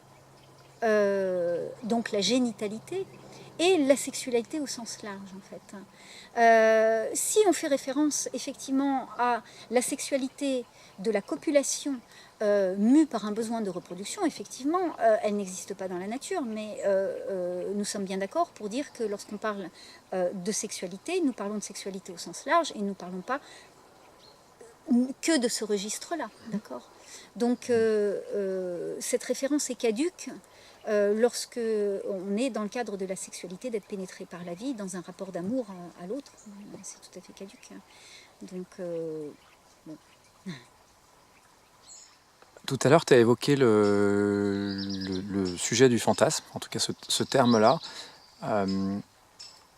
donc la génitalité, et la sexualité au sens large en fait. Si on fait référence effectivement à la sexualité de la copulation mue par un besoin de reproduction, effectivement, elle n'existe pas dans la nature, mais nous sommes bien d'accord pour dire que lorsqu'on parle de sexualité, nous parlons de sexualité au sens large et nous ne parlons pas que de ce registre-là, d'accord ? Donc cette référence est caduque lorsque on est dans le cadre de la sexualité, d'être pénétré par la vie dans un rapport d'amour à l'autre, c'est tout à fait caduque. Donc, bon. Tout à l'heure, tu as évoqué le sujet du fantasme, en tout cas ce terme-là.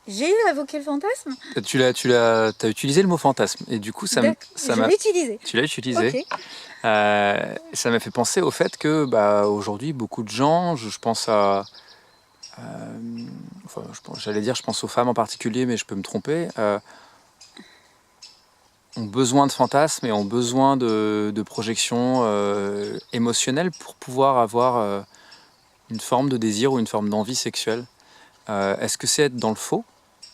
J'ai eu à évoquer le fantasme. Tu as utilisé le mot fantasme, et du coup, je l'ai utilisé. Tu l'as utilisé. Okay. Ça m'a fait penser au fait que aujourd'hui, beaucoup de gens, je pense à... je pense aux femmes en particulier, mais je peux me tromper, ont besoin de fantasmes et ont besoin de projections émotionnelles pour pouvoir avoir une forme de désir ou une forme d'envie sexuelle, est-ce que c'est être dans le faux,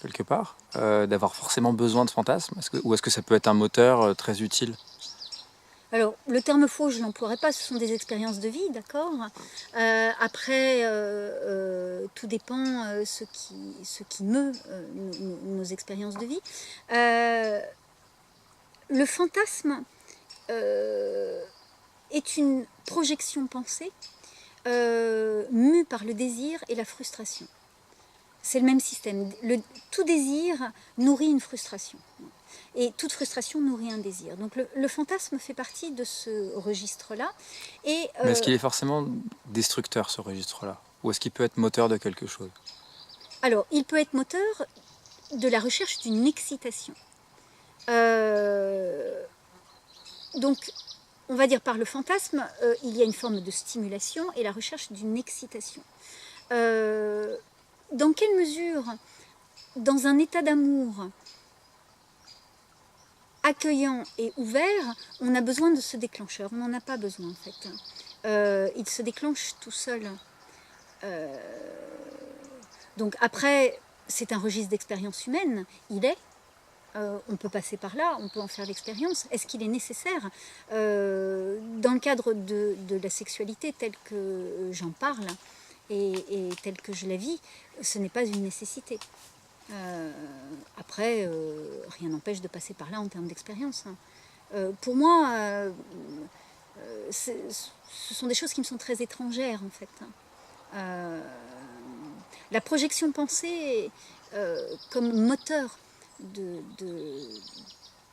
quelque part, d'avoir forcément besoin de fantasmes, ou est-ce que ça peut être un moteur très utile? Alors, le terme faux, je ne l'emploierai pas, ce sont des expériences de vie, d'accord. Après, tout dépend ce qui meut nos expériences de vie. Le fantasme est une projection pensée mue par le désir et la frustration. C'est le même système. Tout désir nourrit une frustration. Et toute frustration nourrit un désir. Donc le fantasme fait partie de ce registre-là. Mais est-ce qu'il est forcément destructeur, ce registre-là? Ou est-ce qu'il peut être moteur de quelque chose? Alors, il peut être moteur de la recherche d'une excitation. Donc, on va dire par le fantasme, il y a une forme de stimulation et la recherche d'une excitation. Dans quelle mesure, dans un état d'amour accueillant et ouvert, on a besoin de ce déclencheur? On n'en a pas besoin en fait. Il se déclenche tout seul. Donc après, c'est un registre d'expérience humaine, il est. On peut passer par là, on peut en faire l'expérience. Est-ce qu'il est nécessaire dans le cadre de la sexualité telle que j'en parle et telle que je la vis, ce n'est pas une nécessité. Après, rien n'empêche de passer par là en termes d'expérience. Pour moi, ce sont des choses qui me sont très étrangères en fait. La projection pensée comme moteur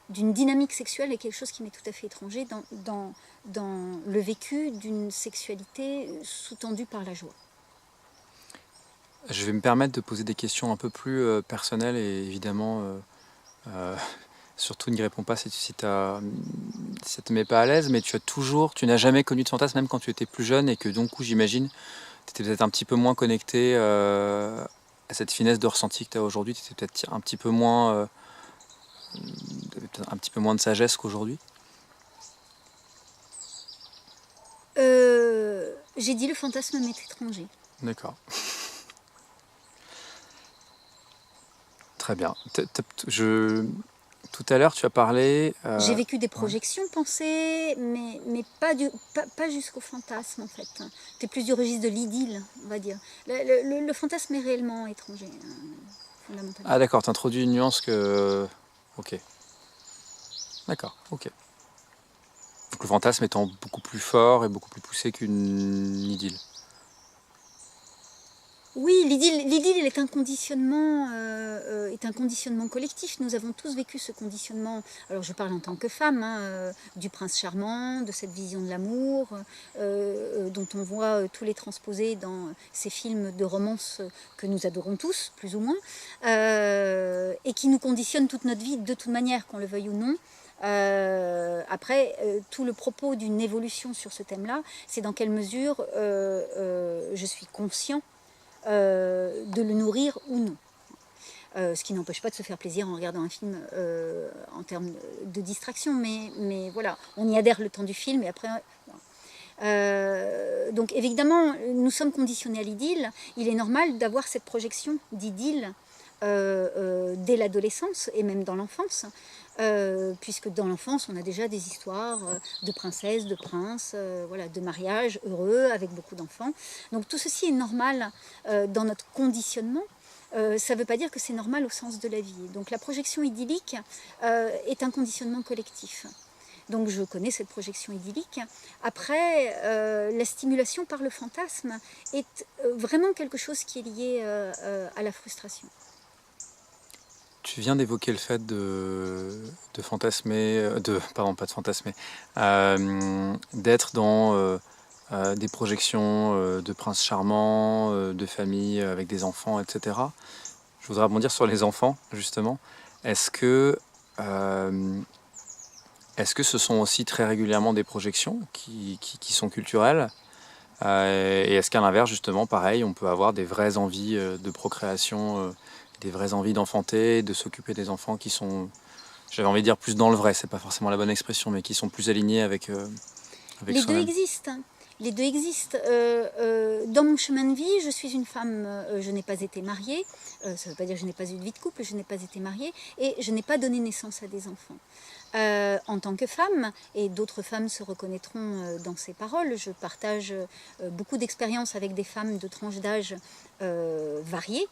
d'une dynamique sexuelle est quelque chose qui m'est tout à fait étranger dans le vécu d'une sexualité sous-tendue par la joie. Je vais me permettre de poser des questions un peu plus personnelles et évidemment, surtout n'y réponds pas si ça te met pas à l'aise, mais tu n'as jamais connu de fantasme, même quand tu étais plus jeune, et que donc, j'imagine, tu étais peut-être un petit peu moins connecté à cette finesse de ressenti que tu as aujourd'hui, tu étais peut-être un petit peu moins, t'avais peut-être un petit peu moins de sagesse qu'aujourd'hui. J'ai dit le fantasme m'est étranger. D'accord. Très bien. Tout à l'heure, tu as parlé... J'ai vécu des projections pensées, mais pas jusqu'au fantasme en fait. C'était plus du registre de l'idylle, on va dire. Le fantasme est réellement étranger, fondamentalement. Ah d'accord, tu introduis une nuance que... Ok. D'accord, ok. Donc le fantasme étant beaucoup plus fort et beaucoup plus poussé qu'une idylle. Oui, l'idylle est un conditionnement collectif. Nous avons tous vécu ce conditionnement. Alors je parle en tant que femme, du prince charmant, de cette vision de l'amour, dont on voit tous les transposés dans ces films de romance que nous adorons tous, plus ou moins, et qui nous conditionnent toute notre vie de toute manière, qu'on le veuille ou non. Après, tout le propos d'une évolution sur ce thème-là, c'est dans quelle mesure je suis conscient de le nourrir ou non. Ce qui n'empêche pas de se faire plaisir en regardant un film en termes de distraction, mais voilà, on y adhère le temps du film et après... donc évidemment, nous sommes conditionnés à l'idylle. Il est normal d'avoir cette projection d'idylle dès l'adolescence et même dans l'enfance, puisque dans l'enfance, on a déjà des histoires de princesses, de princes, voilà, de mariages heureux avec beaucoup d'enfants. Donc tout ceci est normal dans notre conditionnement. Ça ne veut pas dire que c'est normal au sens de la vie. Donc la projection idyllique est un conditionnement collectif. Donc je connais cette projection idyllique. Après, la stimulation par le fantasme est vraiment quelque chose qui est lié à la frustration. Tu viens d'évoquer le fait de fantasmer, pardon, pas de fantasmer, d'être dans des projections de princes charmants, de familles avec des enfants, etc. Je voudrais rebondir sur les enfants, justement. Est-ce que ce sont aussi très régulièrement des projections qui sont culturelles? Et est-ce qu'à l'inverse, justement, pareil, on peut avoir des vraies envies de procréation, des vraies envies d'enfanter, de s'occuper des enfants qui sont, j'avais envie de dire plus dans le vrai, c'est pas forcément la bonne expression, mais qui sont plus alignés avec Les deux soi-même. existent. Les deux existent. Dans mon chemin de vie, je suis une femme, je n'ai pas été mariée, ça ne veut pas dire que je n'ai pas eu de vie de couple, je n'ai pas été mariée, et je n'ai pas donné naissance à des enfants. En tant que femme, et d'autres femmes se reconnaîtront dans ces paroles, je partage beaucoup d'expériences avec des femmes de tranches d'âge variées.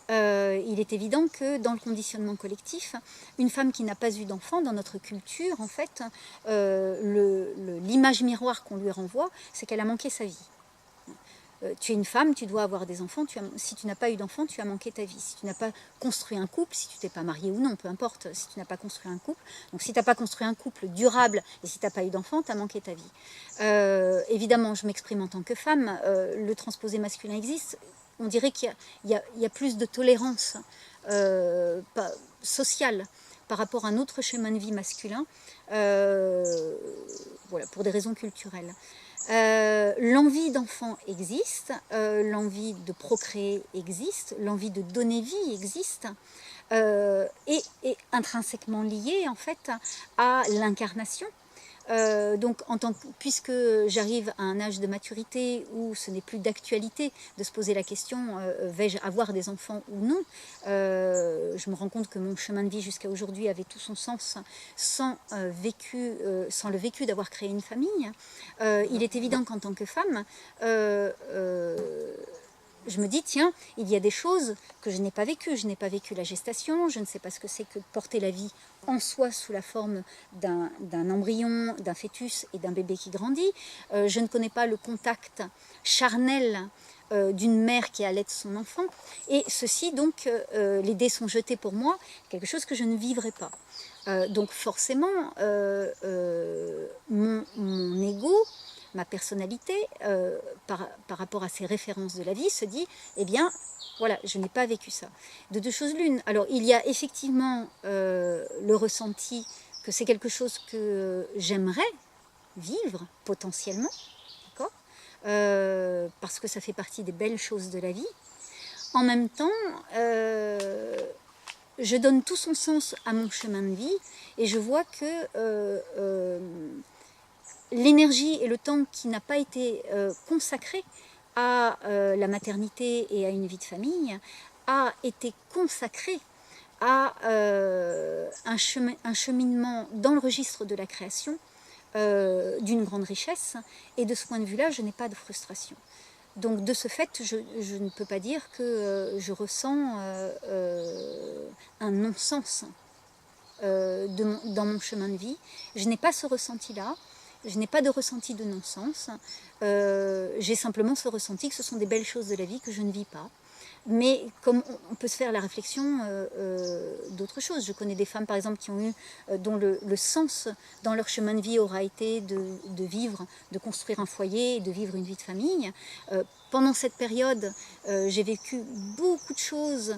Il est évident que dans le conditionnement collectif, une femme qui n'a pas eu d'enfant, dans notre culture, en fait, l'image miroir qu'on lui renvoie, c'est qu'elle a manqué sa vie. Tu es une femme, tu dois avoir des enfants, si tu n'as pas eu d'enfant, tu as manqué ta vie. Si tu n'as pas construit un couple, si tu t'es pas marié ou non, peu importe, si tu n'as pas construit un couple, donc si tu n'as pas construit un couple durable et si tu n'as pas eu d'enfant, tu as manqué ta vie. Évidemment, je m'exprime en tant que femme, le transposé masculin existe. On dirait qu'il y a plus de tolérance sociale par rapport à un autre chemin de vie masculin, voilà, pour des raisons culturelles. L'envie d'enfant existe, l'envie de procréer existe, l'envie de donner vie existe, et intrinsèquement liée en fait à l'incarnation. Donc, puisque j'arrive à un âge de maturité où ce n'est plus d'actualité de se poser la question vais-je avoir des enfants ou non, je me rends compte que mon chemin de vie jusqu'à aujourd'hui avait tout son sens sans le vécu d'avoir créé une famille. Il est évident qu'en tant que femme, je me dis, tiens, il y a des choses que je n'ai pas vécues. Je n'ai pas vécu la gestation, je ne sais pas ce que c'est que de porter la vie en soi sous la forme d'un embryon, d'un fœtus et d'un bébé qui grandit. Je ne connais pas le contact charnel d'une mère qui allait son enfant. Et ceci, donc, les dés sont jetés pour moi, quelque chose que je ne vivrai pas. Donc forcément, mon ego, ma personnalité, par rapport à ces références de la vie, se dit, eh bien, voilà, je n'ai pas vécu ça. De deux choses l'une. Alors, il y a effectivement le ressenti que c'est quelque chose que j'aimerais vivre potentiellement, d'accord, parce que ça fait partie des belles choses de la vie. En même temps, je donne tout son sens à mon chemin de vie et je vois que l'énergie et le temps qui n'a pas été consacré à la maternité et à une vie de famille a été consacré à un cheminement dans le registre de la création d'une grande richesse. Et de ce point de vue-là, je n'ai pas de frustration. Donc de ce fait, je ne peux pas dire que je ressens un non-sens dans mon chemin de vie. Je n'ai pas ce ressenti-là. Je n'ai pas de ressenti de non-sens. J'ai simplement ce ressenti que ce sont des belles choses de la vie que je ne vis pas. Mais comme on peut se faire la réflexion d'autres choses. Je connais des femmes, par exemple, qui ont eu, dont le sens dans leur chemin de vie aura été de vivre, de construire un foyer, de vivre une vie de famille. Pendant cette période, j'ai vécu beaucoup de choses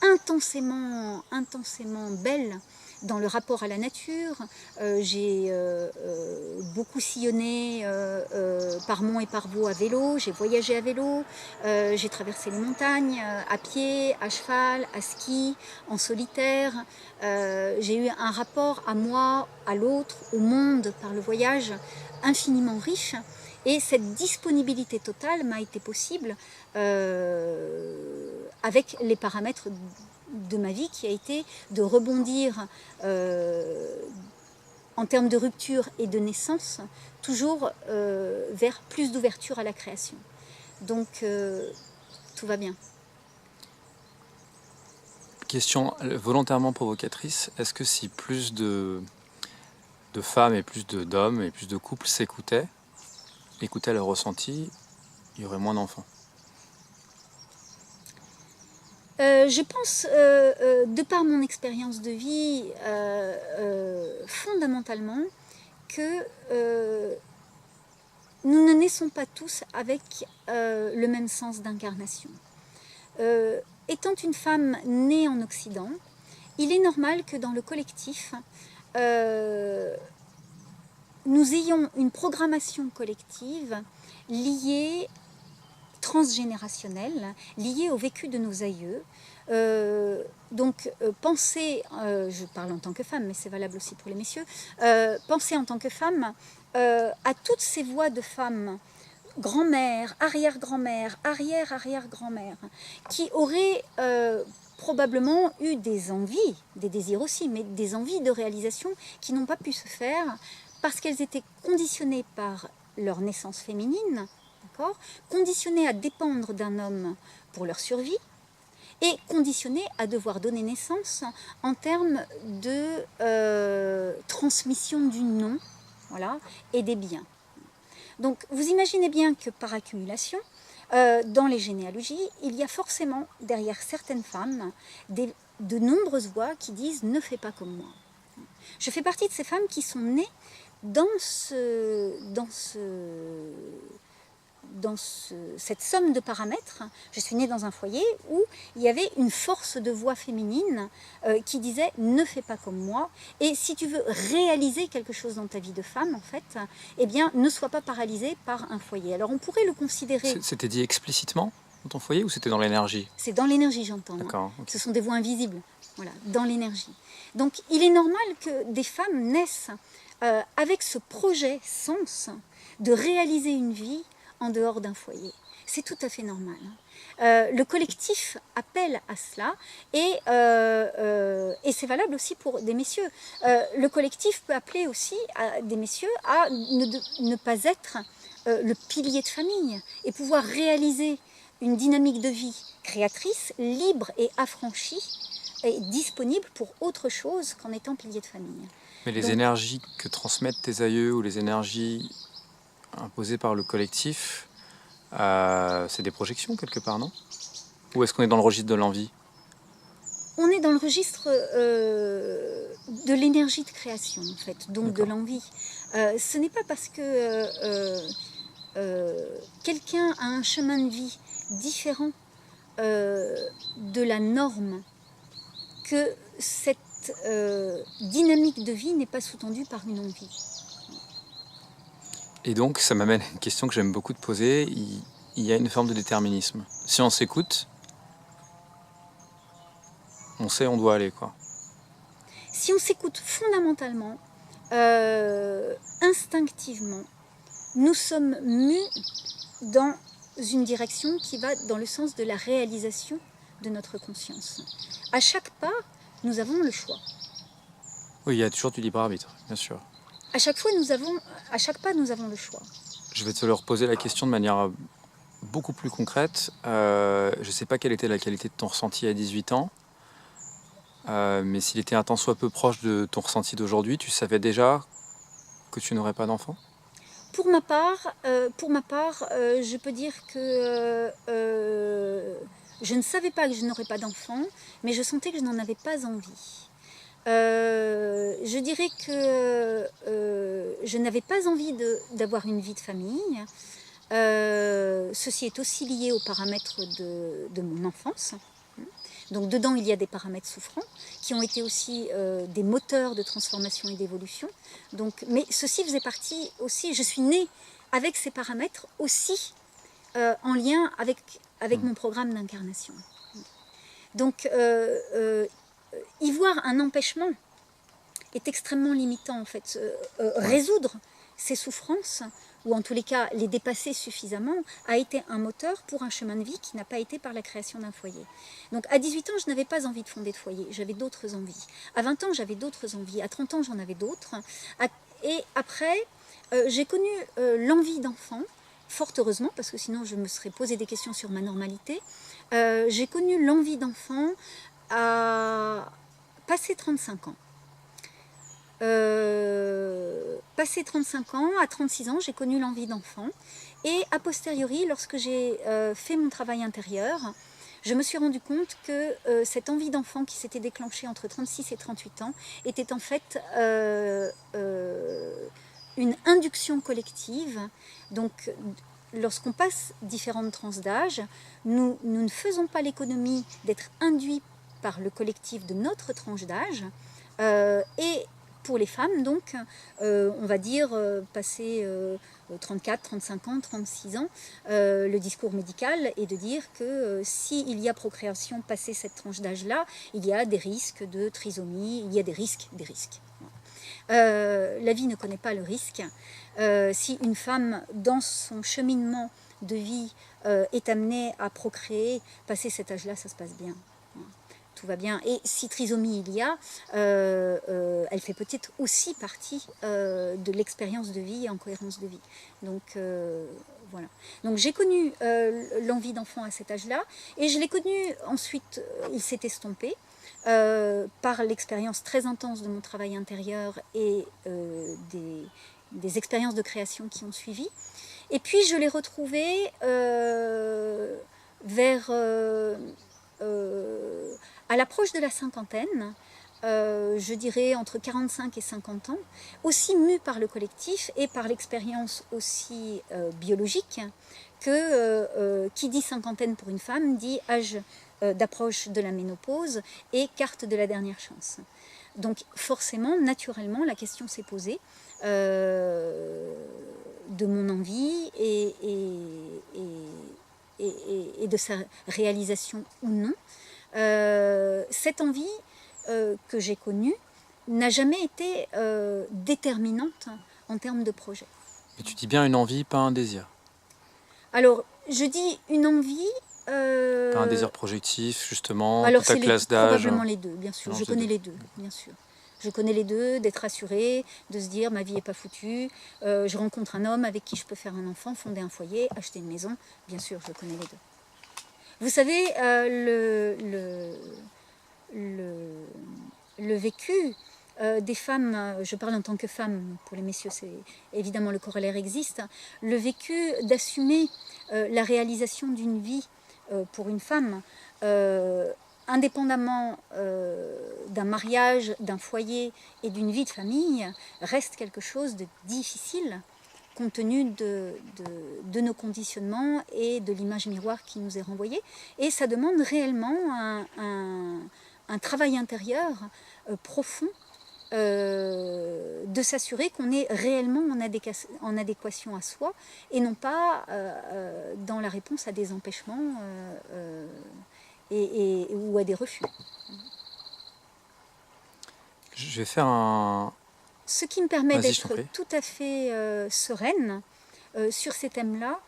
intensément belles dans le rapport à la nature. J'ai beaucoup sillonné par monts et par vaux à vélo, j'ai voyagé à vélo, j'ai traversé les montagnes à pied, à cheval, à ski, en solitaire. J'ai eu un rapport à moi, à l'autre, au monde par le voyage infiniment riche. Et cette disponibilité totale m'a été possible avec les paramètres de ma vie qui a été de rebondir en termes de rupture et de naissance, toujours vers plus d'ouverture à la création. Donc tout va bien. Question volontairement provocatrice, est-ce que si plus de femmes et plus d'hommes et plus de couples écoutaient leurs ressentis, il y aurait moins d'enfants? Je pense, de par mon expérience de vie, fondamentalement, que nous ne naissons pas tous avec le même sens d'incarnation. Étant une femme née en Occident, il est normal que dans le collectif, nous ayons une programmation collective liée, transgénérationnelle liée au vécu de nos aïeux. Penser, je parle en tant que femme, mais c'est valable aussi pour les messieurs, penser en tant que femme à toutes ces voix de femmes, grand-mère, arrière-grand-mère, arrière-arrière-grand-mère, qui auraient probablement eu des envies, des désirs aussi, mais des envies de réalisation qui n'ont pas pu se faire parce qu'elles étaient conditionnées par leur naissance féminine, conditionnées à dépendre d'un homme pour leur survie, et conditionnées à devoir donner naissance en termes de transmission du nom, voilà, et des biens. Donc vous imaginez bien que par accumulation, dans les généalogies, il y a forcément derrière certaines femmes de nombreuses voix qui disent « ne fais pas comme moi ». Je fais partie de ces femmes qui sont nées dans cette somme de paramètres. Je suis née dans un foyer où il y avait une force de voix féminine qui disait « ne fais pas comme moi ». Et si tu veux réaliser quelque chose dans ta vie de femme, en fait, eh bien, ne sois pas paralysée par un foyer. Alors, on pourrait le considérer... C'était dit explicitement dans ton foyer ou c'était dans l'énergie? C'est dans l'énergie, j'entends. D'accord. Okay. Ce sont des voix invisibles, voilà, dans l'énergie. Donc, il est normal que des femmes naissent avec ce projet, sens, de réaliser une vie en dehors d'un foyer. C'est tout à fait normal. Le collectif appelle à cela et c'est valable aussi pour des messieurs. Le collectif peut appeler aussi des messieurs à ne pas être le pilier de famille et pouvoir réaliser une dynamique de vie créatrice, libre et affranchie et disponible pour autre chose qu'en étant pilier de famille. Mais les énergies que transmettent tes aïeux ou les énergies imposées par le collectif, c'est des projections quelque part, non? Ou est-ce qu'on est dans le registre de l'envie? On est dans le registre de l'énergie de création, en fait, donc de l'envie. Ce n'est pas parce que quelqu'un a un chemin de vie différent de la norme que cette dynamique de vie n'est pas sous-tendue par une envie. Et donc, ça m'amène à une question que j'aime beaucoup te poser. Il y a une forme de déterminisme. Si on s'écoute, on sait où on doit aller, quoi. Si on s'écoute fondamentalement, instinctivement, nous sommes mus dans une direction qui va dans le sens de la réalisation de notre conscience. À chaque pas, nous avons le choix. Oui, il y a toujours du libre arbitre, bien sûr. À chaque pas, nous avons le choix. Je vais te leur poser la question de manière beaucoup plus concrète. Je ne sais pas quelle était la qualité de ton ressenti à 18 ans, mais s'il était un tant soit peu proche de ton ressenti d'aujourd'hui, tu savais déjà que tu n'aurais pas d'enfant? Pour ma part, je peux dire que je ne savais pas que je n'aurais pas d'enfant, mais je sentais que je n'en avais pas envie. Je dirais que je n'avais pas envie d'avoir une vie de famille. Ceci est aussi lié aux paramètres de mon enfance. Donc dedans, il y a des paramètres souffrants qui ont été aussi des moteurs de transformation et d'évolution. Mais ceci faisait partie aussi, je suis née avec ces paramètres aussi en lien avec mon programme d'incarnation. Donc y voir un empêchement est extrêmement limitant en fait. Résoudre ces souffrances, ou en tous les cas les dépasser suffisamment, a été un moteur pour un chemin de vie qui n'a pas été par la création d'un foyer. Donc à 18 ans, je n'avais pas envie de fonder de foyer, j'avais d'autres envies. À 20 ans, j'avais d'autres envies. À 30 ans, j'en avais d'autres. Et après, j'ai connu l'envie d'enfant, fort heureusement, parce que sinon je me serais posé des questions sur ma normalité. J'ai connu l'envie d'enfant à passer 35 ans. Passé 35 ans, à 36 ans, j'ai connu l'envie d'enfant. Et a posteriori, lorsque j'ai fait mon travail intérieur, je me suis rendu compte que cette envie d'enfant qui s'était déclenchée entre 36 et 38 ans était en fait une induction collective. Donc, lorsqu'on passe différentes tranches d'âge, nous ne faisons pas l'économie d'être induits par le collectif de notre tranche d'âge et pour les femmes, donc, on va dire, passer 34, 35 ans, 36 ans, le discours médical est de dire que s'il y a procréation passé cette tranche d'âge-là, il y a des risques de trisomie, il y a des risques. La vie ne connaît pas le risque. Si une femme, dans son cheminement de vie, est amenée à procréer, passer cet âge-là, ça se passe bien. Tout va bien. Et si trisomie il y a, elle fait peut-être aussi partie de l'expérience de vie et en cohérence de vie. Donc voilà. Donc j'ai connu l'envie d'enfant à cet âge-là, et je l'ai connu ensuite, il s'est estompé par l'expérience très intense de mon travail intérieur et des expériences de création qui ont suivi. Et puis je l'ai retrouvé vers... à l'approche de la cinquantaine, je dirais entre 45 et 50 ans, aussi mue par le collectif et par l'expérience aussi biologique que qui dit cinquantaine pour une femme dit âge d'approche de la ménopause et carte de la dernière chance. Donc forcément, naturellement, la question s'est posée de mon envie et de sa réalisation ou non. Cette envie que j'ai connue n'a jamais été déterminante en termes de projet. Et tu dis bien une envie, pas un désir. Alors, je dis une envie... Pas un désir projectif, justement, alors ta classe d'âge. Probablement les deux, bien sûr. Je connais les deux, bien sûr. Je connais les deux, d'être assurée, de se dire ma vie n'est pas foutue, je rencontre un homme avec qui je peux faire un enfant, fonder un foyer, acheter une maison, bien sûr, je connais les deux. Vous savez, le vécu des femmes, je parle en tant que femme, pour les messieurs, c'est évidemment le corollaire existe, le vécu d'assumer la réalisation d'une vie pour une femme, indépendamment d'un mariage, d'un foyer et d'une vie de famille, reste quelque chose de difficile compte tenu de nos conditionnements et de l'image miroir qui nous est renvoyée. Et ça demande réellement un travail intérieur profond de s'assurer qu'on est réellement en adéquation à soi et non pas dans la réponse à des empêchements ou à des refus. Je vais faire un... Ce qui me permet d'être tout à fait sereine sur ces thèmes-là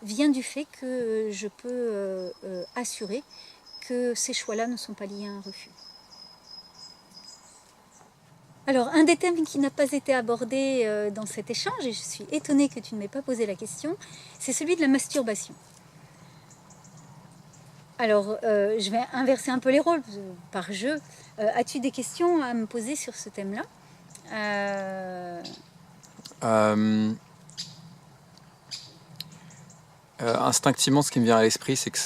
vient du fait que je peux assurer que ces choix-là ne sont pas liés à un refus. Alors, un des thèmes qui n'a pas été abordé dans cet échange, et je suis étonnée que tu ne m'aies pas posé la question, c'est celui de la masturbation. Alors, je vais inverser un peu les rôles par jeu. As-tu des questions à me poser sur ce thème-là ? Instinctivement, ce qui me vient à l'esprit, c'est que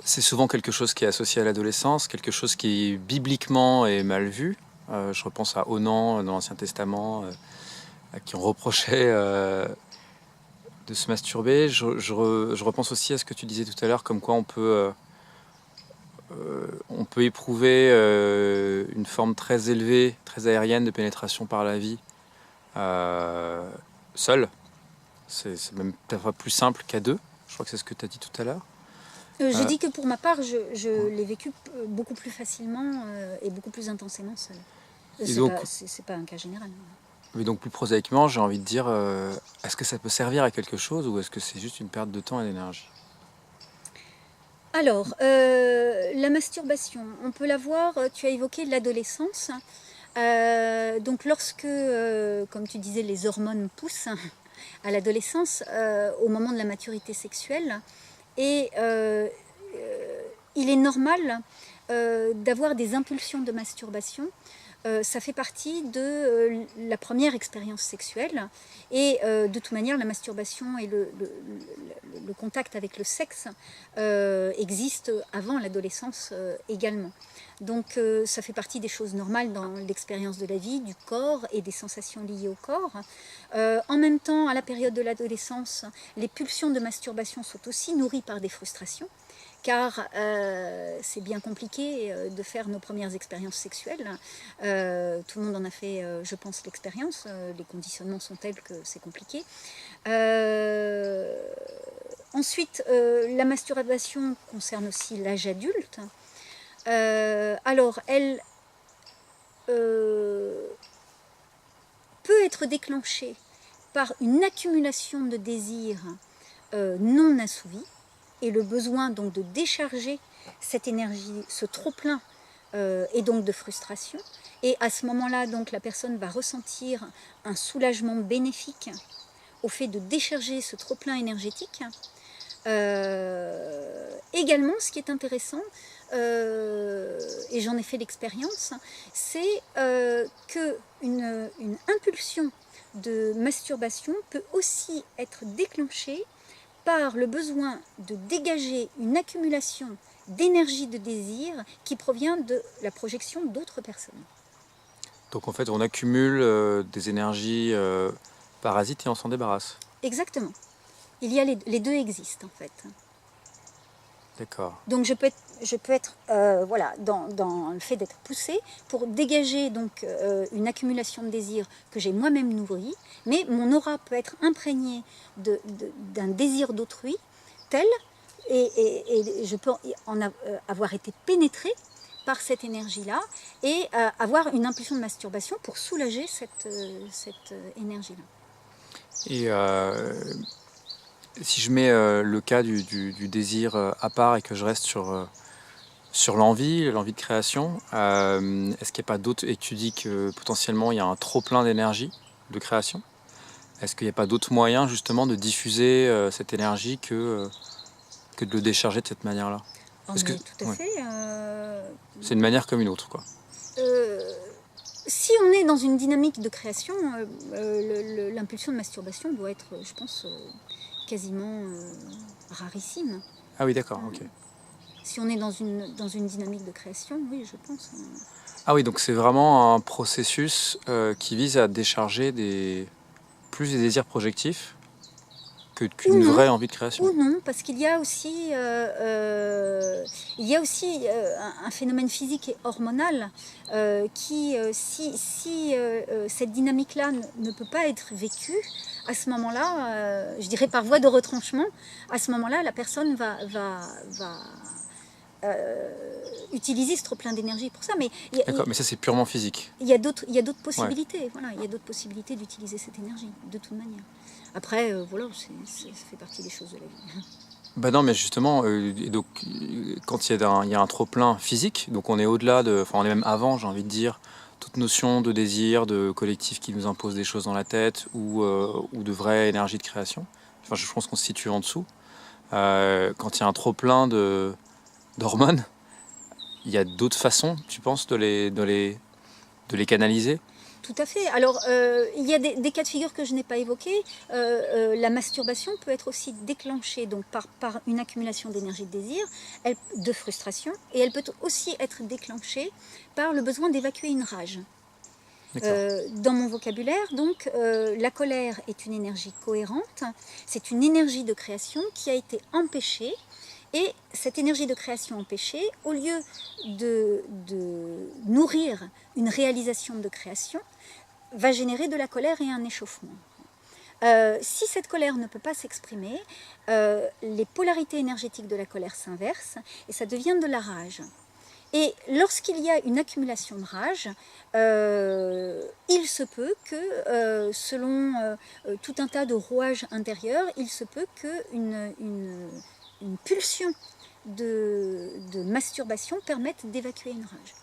c'est souvent quelque chose qui est associé à l'adolescence, quelque chose qui bibliquement est mal vu. Je repense à Onan dans l'Ancien Testament, à qui on reprochait de se masturber. Je repense aussi à ce que tu disais tout à l'heure, comme quoi on peut éprouver une forme très élevée, très aérienne de pénétration par la vie seul. C'est même parfois plus simple qu'à deux. Je crois que c'est ce que tu as dit tout à l'heure. Je dis que pour ma part, je l'ai vécu beaucoup plus facilement et beaucoup plus intensément seul. C'est pas un cas général. Mais donc plus prosaïquement, j'ai envie de dire, est-ce que ça peut servir à quelque chose ou est-ce que c'est juste une perte de temps et d'énergie ? Alors, la masturbation, on peut la voir, tu as évoqué l'adolescence. Donc lorsque, comme tu disais, les hormones poussent à l'adolescence, au moment de la maturité sexuelle, et il est normal d'avoir des impulsions de masturbation. Ça fait partie de la première expérience sexuelle et de toute manière la masturbation et le contact avec le sexe existent avant l'adolescence également. Donc ça fait partie des choses normales dans l'expérience de la vie, du corps et des sensations liées au corps. En même temps, à la période de l'adolescence, les pulsions de masturbation sont aussi nourries par des frustrations, car c'est bien compliqué de faire nos premières expériences sexuelles. Tout le monde en a fait, je pense, l'expérience. Les conditionnements sont tels que c'est compliqué. Ensuite, la masturbation concerne aussi l'âge adulte. Alors, elle peut être déclenchée par une accumulation de désirs non assouvis et le besoin donc de décharger cette énergie, ce trop-plein et donc de frustration. Et à ce moment-là, donc, la personne va ressentir un soulagement bénéfique au fait de décharger ce trop-plein énergétique. Également, ce qui est intéressant, et j'en ai fait l'expérience, c'est qu'une impulsion de masturbation peut aussi être déclenchée par le besoin de dégager une accumulation d'énergie de désir qui provient de la projection d'autres personnes. Donc en fait, on accumule des énergies parasites et on s'en débarrasse. Exactement. Il y a les deux existent en fait. D'accord. Donc je peux être voilà, dans le fait d'être poussée pour dégager donc, une accumulation de désirs que j'ai moi-même nourrie, mais mon aura peut être imprégnée d'un désir d'autrui tel, et je peux avoir été pénétrée par cette énergie-là et avoir une impulsion de masturbation pour soulager cette énergie-là. Et si je mets le cas du désir à part et que je reste sur l'envie de création, est-ce qu'il n'y a pas d'autres... Et tu dis que potentiellement il y a un trop-plein d'énergie de création. Est-ce qu'il n'y a pas d'autres moyens justement de diffuser cette énergie que de le décharger de cette manière-là? Oh, Est-ce que... tout à ouais. fait. C'est une manière comme une autre, quoi. Si on est dans une dynamique de création, l'impulsion de masturbation doit être, je pense, quasiment rarissime. Ah oui, d'accord, ok. Si on est dans une dynamique de création, oui, je pense. Ah oui, donc c'est vraiment un processus qui vise à décharger plus des désirs projectifs qu'une vraie envie de création. Ou non, parce qu'il y a aussi, un phénomène physique et hormonal qui, si cette dynamique-là ne peut pas être vécue, à ce moment-là, je dirais par voie de retranchement, à ce moment-là, la personne va utiliser ce trop plein d'énergie pour ça. D'accord, mais ça c'est purement physique. Il y a d'autres possibilités. Ouais. Voilà, il y a d'autres possibilités d'utiliser cette énergie, de toute manière. Après, voilà, ça fait partie des choses de la vie. Bah non, mais justement, donc, quand il y a un trop-plein physique, donc on est au-delà on est même avant, j'ai envie de dire, toute notion de désir, de collectif qui nous impose des choses dans la tête ou de vraie énergie de création. Enfin, je pense qu'on se situe en dessous. Quand il y a un trop-plein d'hormones, il y a d'autres façons, tu penses, de les canaliser? Tout à fait. Alors, il y a des cas de figure que je n'ai pas évoqués. La masturbation peut être aussi déclenchée donc, par une accumulation d'énergie de désir, de frustration, et elle peut aussi être déclenchée par le besoin d'évacuer une rage. Dans mon vocabulaire, donc, la colère est une énergie cohérente, c'est une énergie de création qui a été empêchée. Et cette énergie de création empêchée, au lieu de nourrir une réalisation de création, va générer de la colère et un échauffement. Si cette colère ne peut pas s'exprimer, les polarités énergétiques de la colère s'inversent et ça devient de la rage. Et lorsqu'il y a une accumulation de rage, il se peut que, selon tout un tas de rouages intérieurs, il se peut qu'une pulsion de masturbation permette d'évacuer une rage.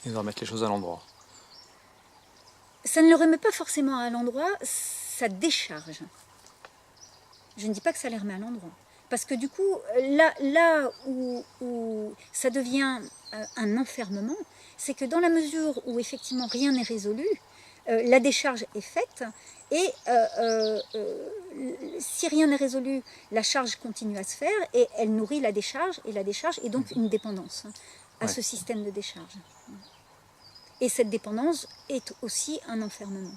Et de remettre les choses à l'endroit. Ça ne le remet pas forcément à l'endroit, ça décharge. Je ne dis pas que ça les remet à l'endroit. Parce que du coup, là où ça devient un enfermement, c'est que dans la mesure où effectivement rien n'est résolu, la décharge est faite et si rien n'est résolu, la charge continue à se faire et elle nourrit la décharge est donc une dépendance à ce système de décharge. Et cette dépendance est aussi un enfermement.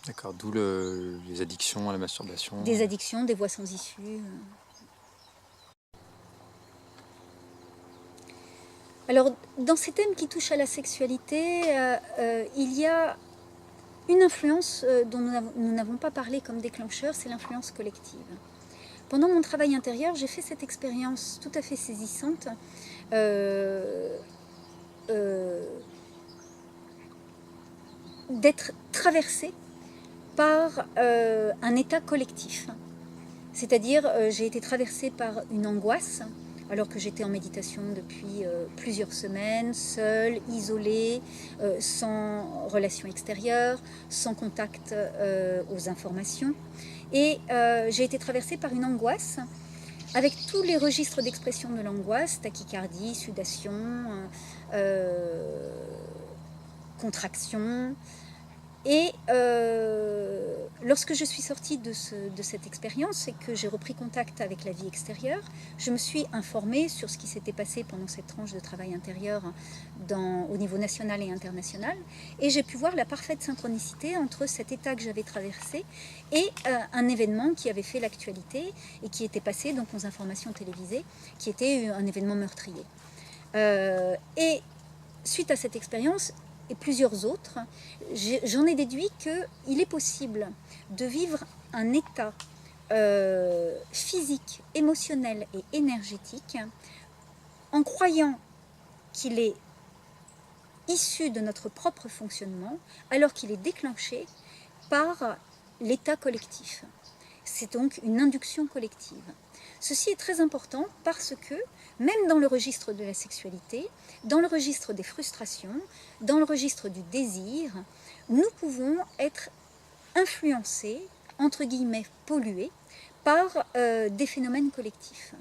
D'accord, d'où les addictions à la masturbation. Des addictions, des voies sans issue. Alors, dans ces thèmes qui touchent à la sexualité, il y a une influence dont nous n'avons pas parlé comme déclencheur, c'est l'influence collective. Pendant mon travail intérieur, j'ai fait cette expérience tout à fait saisissante d'être traversée par un état collectif. C'est-à-dire, j'ai été traversée par une angoisse, alors que j'étais en méditation depuis plusieurs semaines, seule, isolée, sans relation extérieure, sans contact aux informations. Et j'ai été traversée par une angoisse, avec tous les registres d'expression de l'angoisse, tachycardie, sudation, contraction. Et lorsque je suis sortie de cette expérience et que j'ai repris contact avec la vie extérieure, je me suis informée sur ce qui s'était passé pendant cette tranche de travail intérieur au niveau national et international, et j'ai pu voir la parfaite synchronicité entre cet état que j'avais traversé et un événement qui avait fait l'actualité et qui était passé donc aux informations télévisées, qui était un événement meurtrier. Et suite à cette expérience, et plusieurs autres, j'en ai déduit qu'il est possible de vivre un état physique, émotionnel et énergétique en croyant qu'il est issu de notre propre fonctionnement, alors qu'il est déclenché par l'état collectif. C'est donc une induction collective. Ceci est très important parce que, même dans le registre de la sexualité, dans le registre des frustrations, dans le registre du désir, nous pouvons être influencés, entre guillemets pollués, par des phénomènes collectifs.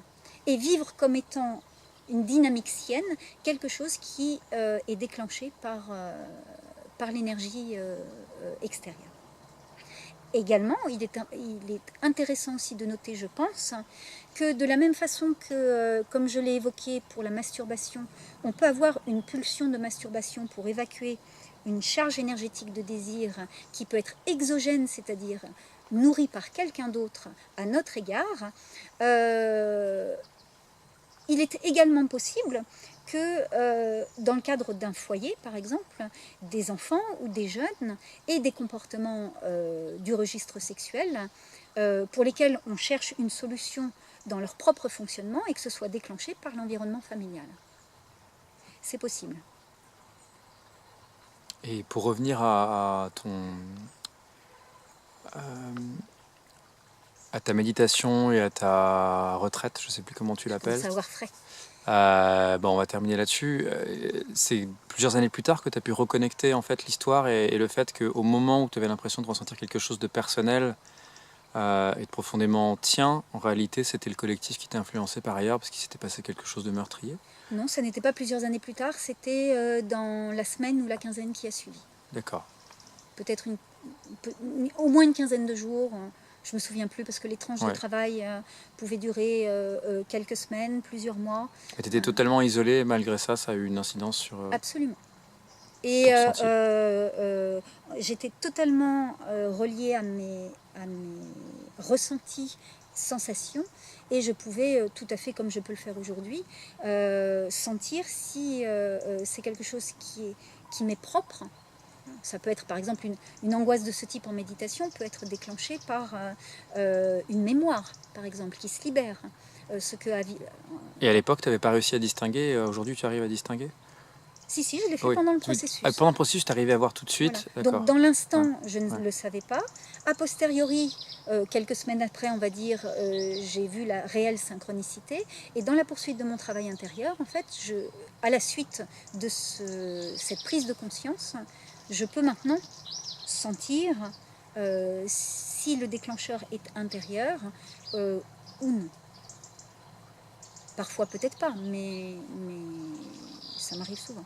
Et vivre comme étant une dynamique sienne, quelque chose qui est déclenché par l'énergie extérieure. Également, il est intéressant aussi de noter, je pense, que de la même façon que, comme je l'ai évoqué pour la masturbation, on peut avoir une pulsion de masturbation pour évacuer une charge énergétique de désir qui peut être exogène, c'est-à-dire nourrie par quelqu'un d'autre à notre égard, il est également possible que dans le cadre d'un foyer, par exemple, des enfants ou des jeunes aient des comportements du registre sexuel pour lesquels on cherche une solution dans leur propre fonctionnement et que ce soit déclenché par l'environnement familial. C'est possible. Et pour revenir à ta méditation et à ta retraite, je ne sais plus comment tu l'appelles. Savoir frais. On va terminer là-dessus. C'est plusieurs années plus tard que tu as pu reconnecter en fait l'histoire et le fait qu'au moment où tu avais l'impression de ressentir quelque chose de personnel et de profondément tien, en réalité c'était le collectif qui t'a influencé par ailleurs parce qu'il s'était passé quelque chose de meurtrier. Non, ça n'était pas plusieurs années plus tard, c'était dans la semaine ou la quinzaine qui a suivi. D'accord. Peut-être au moins une quinzaine de jours. Je me souviens plus parce que les tranches de travail pouvaient durer quelques semaines, plusieurs mois. Et tu étais totalement isolée, malgré ça, ça a eu une incidence sur... Absolument. Et j'étais totalement reliée à mes ressentis, sensations, et je pouvais tout à fait, comme je peux le faire aujourd'hui, sentir si c'est quelque chose qui m'est propre. Ça peut être par exemple une angoisse de ce type en méditation peut être déclenchée par une mémoire, par exemple, qui se libère. Et à l'époque, tu n'avais pas réussi à distinguer, aujourd'hui tu arrives à distinguer ? Si, je l'ai fait pendant le processus. Pendant le processus, tu arrivais à voir tout de suite. Voilà. Donc dans l'instant, je ne le savais pas. A posteriori, quelques semaines après, on va dire, j'ai vu la réelle synchronicité. Et dans la poursuite de mon travail intérieur, en fait, à la suite de cette prise de conscience, je peux maintenant sentir si le déclencheur est intérieur ou non. Parfois peut-être pas, mais ça m'arrive souvent.